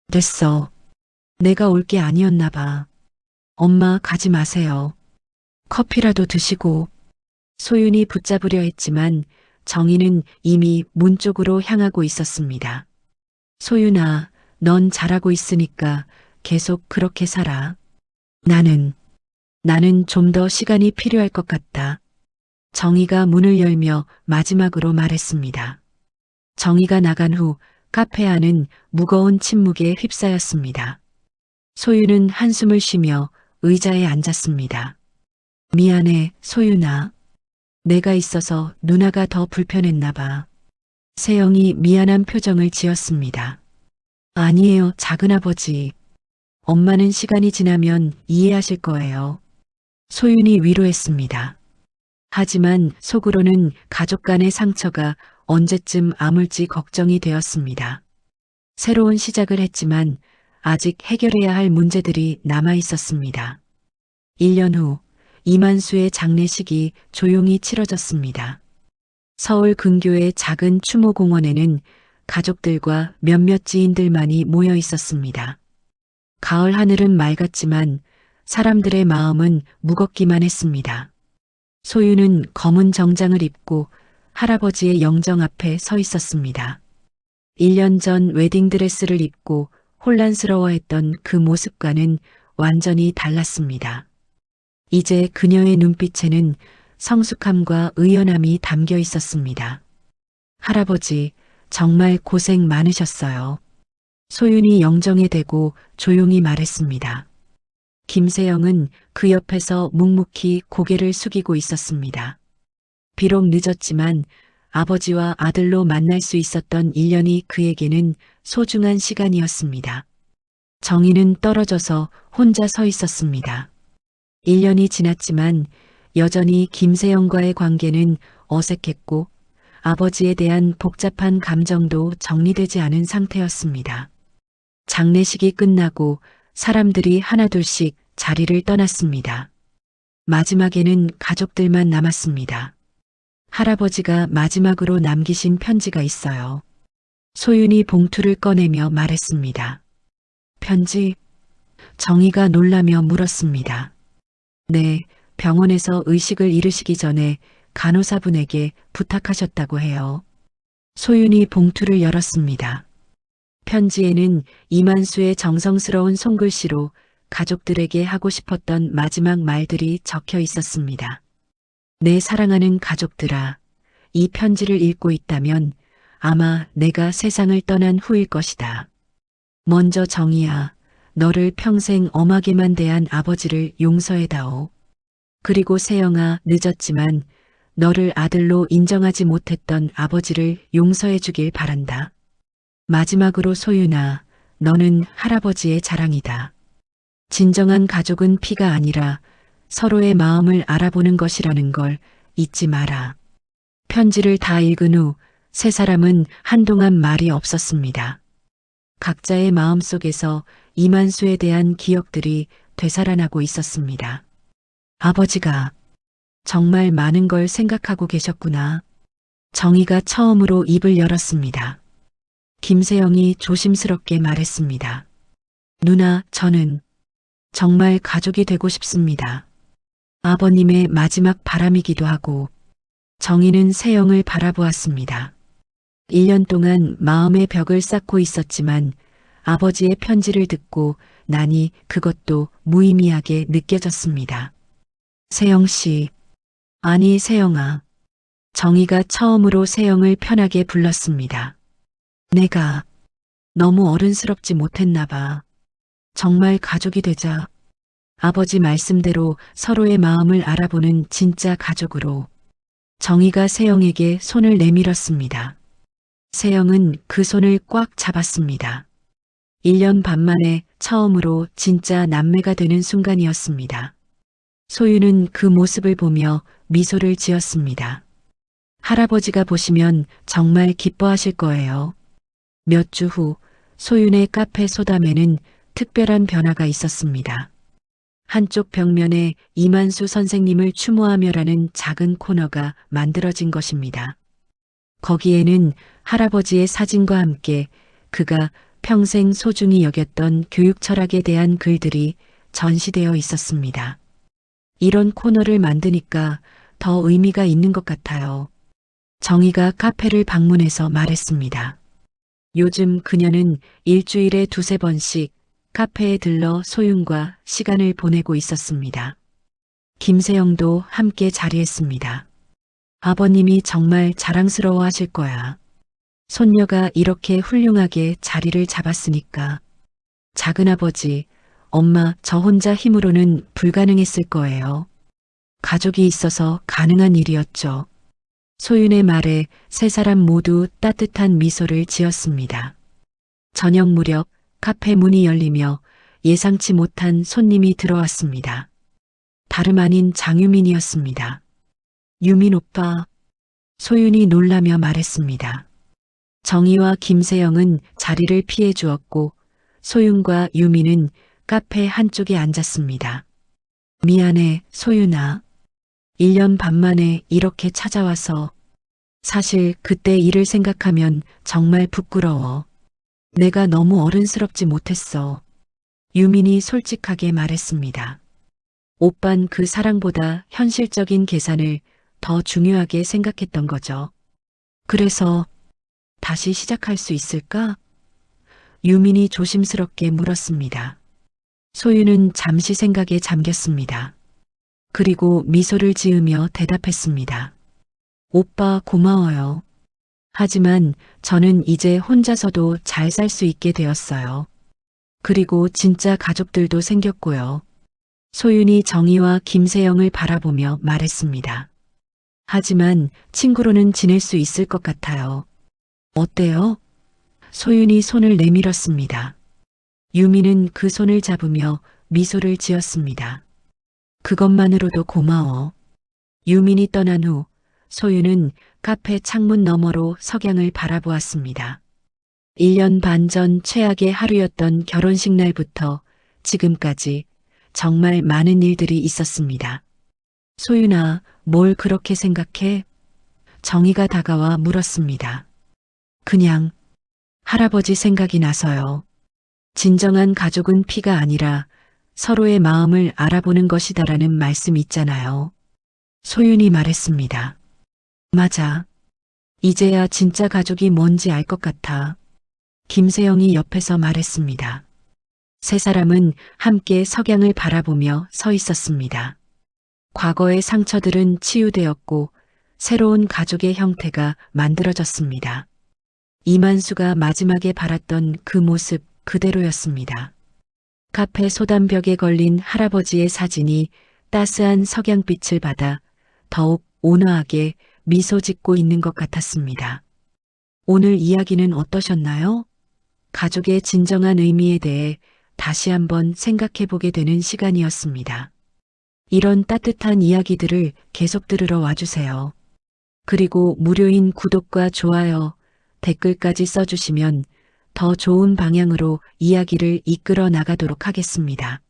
됐어. 내가 올 게 아니었나 봐. 엄마, 가지 마세요. 커피라도 드시고. 소윤이 붙잡으려 했지만 정희는 이미 문 쪽으로 향하고 있었습니다. 소윤아, 넌 잘하고 있으니까 계속 그렇게 살아. 나는 좀 더 시간이 필요할 것 같다. 정희가 문을 열며 마지막으로 말했습니다. 정희가 나간 후 카페 안은 무거운 침묵에 휩싸였습니다. 소윤은 한숨을 쉬며 의자에 앉았습니다. 미안해, 소윤아. 내가 있어서 누나가 더 불편했나 봐. 세영이 미안한 표정을 지었습니다. 아니에요, 작은아버지. 엄마는 시간이 지나면 이해하실 거예요. 소윤이 위로했습니다. 하지만 속으로는 가족 간의 상처가 언제쯤 아물지 걱정이 되었습니다. 새로운 시작을 했지만 아직 해결해야 할 문제들이 남아 있었습니다. 1년 후 이만수의 장례식이 조용히 치러졌습니다. 서울 근교의 작은 추모공원에는 가족들과 몇몇 지인들만이 모여 있었습니다. 가을 하늘은 맑았지만 사람들의 마음은 무겁기만 했습니다. 소유는 검은 정장을 입고 할아버지의 영정 앞에 서 있었습니다. 1년 전 웨딩드레스를 입고 혼란스러워했던 그 모습과는 완전히 달랐습니다. 이제 그녀의 눈빛에는 성숙함과 의연함이 담겨 있었습니다. 할아버지, 정말 고생 많으셨어요. 소윤이 영정에 대고 조용히 말했습니다. 김세영은 그 옆에서 묵묵히 고개를 숙이고 있었습니다. 비록 늦었지만 아버지와 아들로 만날 수 있었던 1년이 그에게는 소중한 시간이었습니다. 정희는 떨어져서 혼자 서 있었습니다. 1년이 지났지만 여전히 김세영과의 관계는 어색했고 아버지에 대한 복잡한 감정도 정리되지 않은 상태였습니다. 장례식이 끝나고 사람들이 하나둘씩 자리를 떠났습니다. 마지막에는 가족들만 남았습니다. 할아버지가 마지막으로 남기신 편지가 있어요. 소윤이 봉투를 꺼내며 말했습니다. 편지? 정희가 놀라며 물었습니다. 네, 병원에서 의식을 잃으시기 전에 간호사분에게 부탁하셨다고 해요. 소윤이 봉투를 열었습니다. 편지에는 이만수의 정성스러운 손글씨로 가족들에게 하고 싶었던 마지막 말들이 적혀 있었습니다. 내 사랑하는 가족들아, 이 편지를 읽고 있다면 아마 내가 세상을 떠난 후일 것이다. 먼저 정희야, 너를 평생 엄하게만 대한 아버지를 용서해다오. 그리고 세영아, 늦었지만 너를 아들로 인정하지 못했던 아버지를 용서해 주길 바란다. 마지막으로 소윤아, 너는 할아버지의 자랑이다. 진정한 가족은 피가 아니라 서로의 마음을 알아보는 것이라는 걸 잊지 마라. 편지를 다 읽은 후 세 사람은 한동안 말이 없었습니다. 각자의 마음속에서 이만수에 대한 기억들이 되살아나고 있었습니다. 아버지가 정말 많은 걸 생각하고 계셨구나. 정희가 처음으로 입을 열었습니다. 김세영이 조심스럽게 말했습니다. 누나, 저는 정말 가족이 되고 싶습니다. 아버님의 마지막 바람이기도 하고. 정희는 세영을 바라보았습니다. 1년 동안 마음의 벽을 쌓고 있었지만 아버지의 편지를 듣고 나니 그것도 무의미하게 느껴졌습니다. 세영 씨, 아니 세영아. 정희가 처음으로 세영을 편하게 불렀습니다. 내가 너무 어른스럽지 못했나 봐. 정말 가족이 되자. 아버지 말씀대로 서로의 마음을 알아보는 진짜 가족으로. 정희가 세영에게 손을 내밀었습니다. 세영은 그 손을 꽉 잡았습니다. 1년 반 만에 처음으로 진짜 남매가 되는 순간이었습니다. 소유는 그 모습을 보며 미소를 지었습니다. 할아버지가 보시면 정말 기뻐하실 거예요. 몇 주 후 소윤의 카페 소담에는 특별한 변화가 있었습니다. 한쪽 벽면에 이만수 선생님을 추모하며라는 작은 코너가 만들어진 것입니다. 거기에는 할아버지의 사진과 함께 그가 평생 소중히 여겼던 교육 철학에 대한 글들이 전시되어 있었습니다. 이런 코너를 만드니까 더 의미가 있는 것 같아요. 정희가 카페를 방문해서 말했습니다. 요즘 그녀는 일주일에 2~3번씩 카페에 들러 소윤과 시간을 보내고 있었습니다. 김세영도 함께 자리했습니다. 아버님이 정말 자랑스러워 하실 거야. 손녀가 이렇게 훌륭하게 자리를 잡았으니까. 작은아버지, 엄마, 저 혼자 힘으로는 불가능했을 거예요. 가족이 있어서 가능한 일이었죠. 소윤의 말에 세 사람 모두 따뜻한 미소를 지었습니다. 저녁 무렵 카페 문이 열리며 예상치 못한 손님이 들어왔습니다. 다름 아닌 장유민이었습니다. 유민 오빠, 소윤이 놀라며 말했습니다. 정희와 김세영은 자리를 피해 주었고 소윤과 유민은 카페 한쪽에 앉았습니다. 미안해, 소윤아. 1년 반 만에 이렇게 찾아와서 사실 그때 일을 생각하면 정말 부끄러워. 내가 너무 어른스럽지 못했어. 유민이 솔직하게 말했습니다. 오빤 그 사랑보다 현실적인 계산을 더 중요하게 생각했던 거죠. 그래서 다시 시작할 수 있을까? 유민이 조심스럽게 물었습니다. 소유는 잠시 생각에 잠겼습니다. 그리고 미소를 지으며 대답했습니다. 오빠 고마워요. 하지만 저는 이제 혼자서도 잘 살 수 있게 되었어요. 그리고 진짜 가족들도 생겼고요. 소윤이 정희와 김세영을 바라보며 말했습니다. 하지만 친구로는 지낼 수 있을 것 같아요. 어때요? 소윤이 손을 내밀었습니다. 유미는 그 손을 잡으며 미소를 지었습니다. 그것만으로도 고마워. 유민이 떠난 후 소윤은 카페 창문 너머로 석양을 바라보았습니다. 1년 반 전 최악의 하루였던 결혼식 날부터 지금까지 정말 많은 일들이 있었습니다. 소윤아, 뭘 그렇게 생각해? 정희가 다가와 물었습니다. 그냥 할아버지 생각이 나서요. 진정한 가족은 피가 아니라 서로의 마음을 알아보는 것이다라는 말씀 있잖아요. 소윤이 말했습니다. 맞아. 이제야 진짜 가족이 뭔지 알 것 같아. 김세영이 옆에서 말했습니다. 세 사람은 함께 석양을 바라보며 서 있었습니다. 과거의 상처들은 치유되었고 새로운 가족의 형태가 만들어졌습니다. 이만수가 마지막에 바랐던 그 모습 그대로였습니다. 카페 소담벽에 걸린 할아버지의 사진이 따스한 석양빛을 받아 더욱 온화하게 미소 짓고 있는 것 같았습니다. 오늘 이야기는 어떠셨나요? 가족의 진정한 의미에 대해 다시 한번 생각해 보게 되는 시간이었습니다. 이런 따뜻한 이야기들을 계속 들으러 와주세요. 그리고 무료인 구독과 좋아요, 댓글까지 써주시면 더 좋은 방향으로 이야기를 이끌어 나가도록 하겠습니다.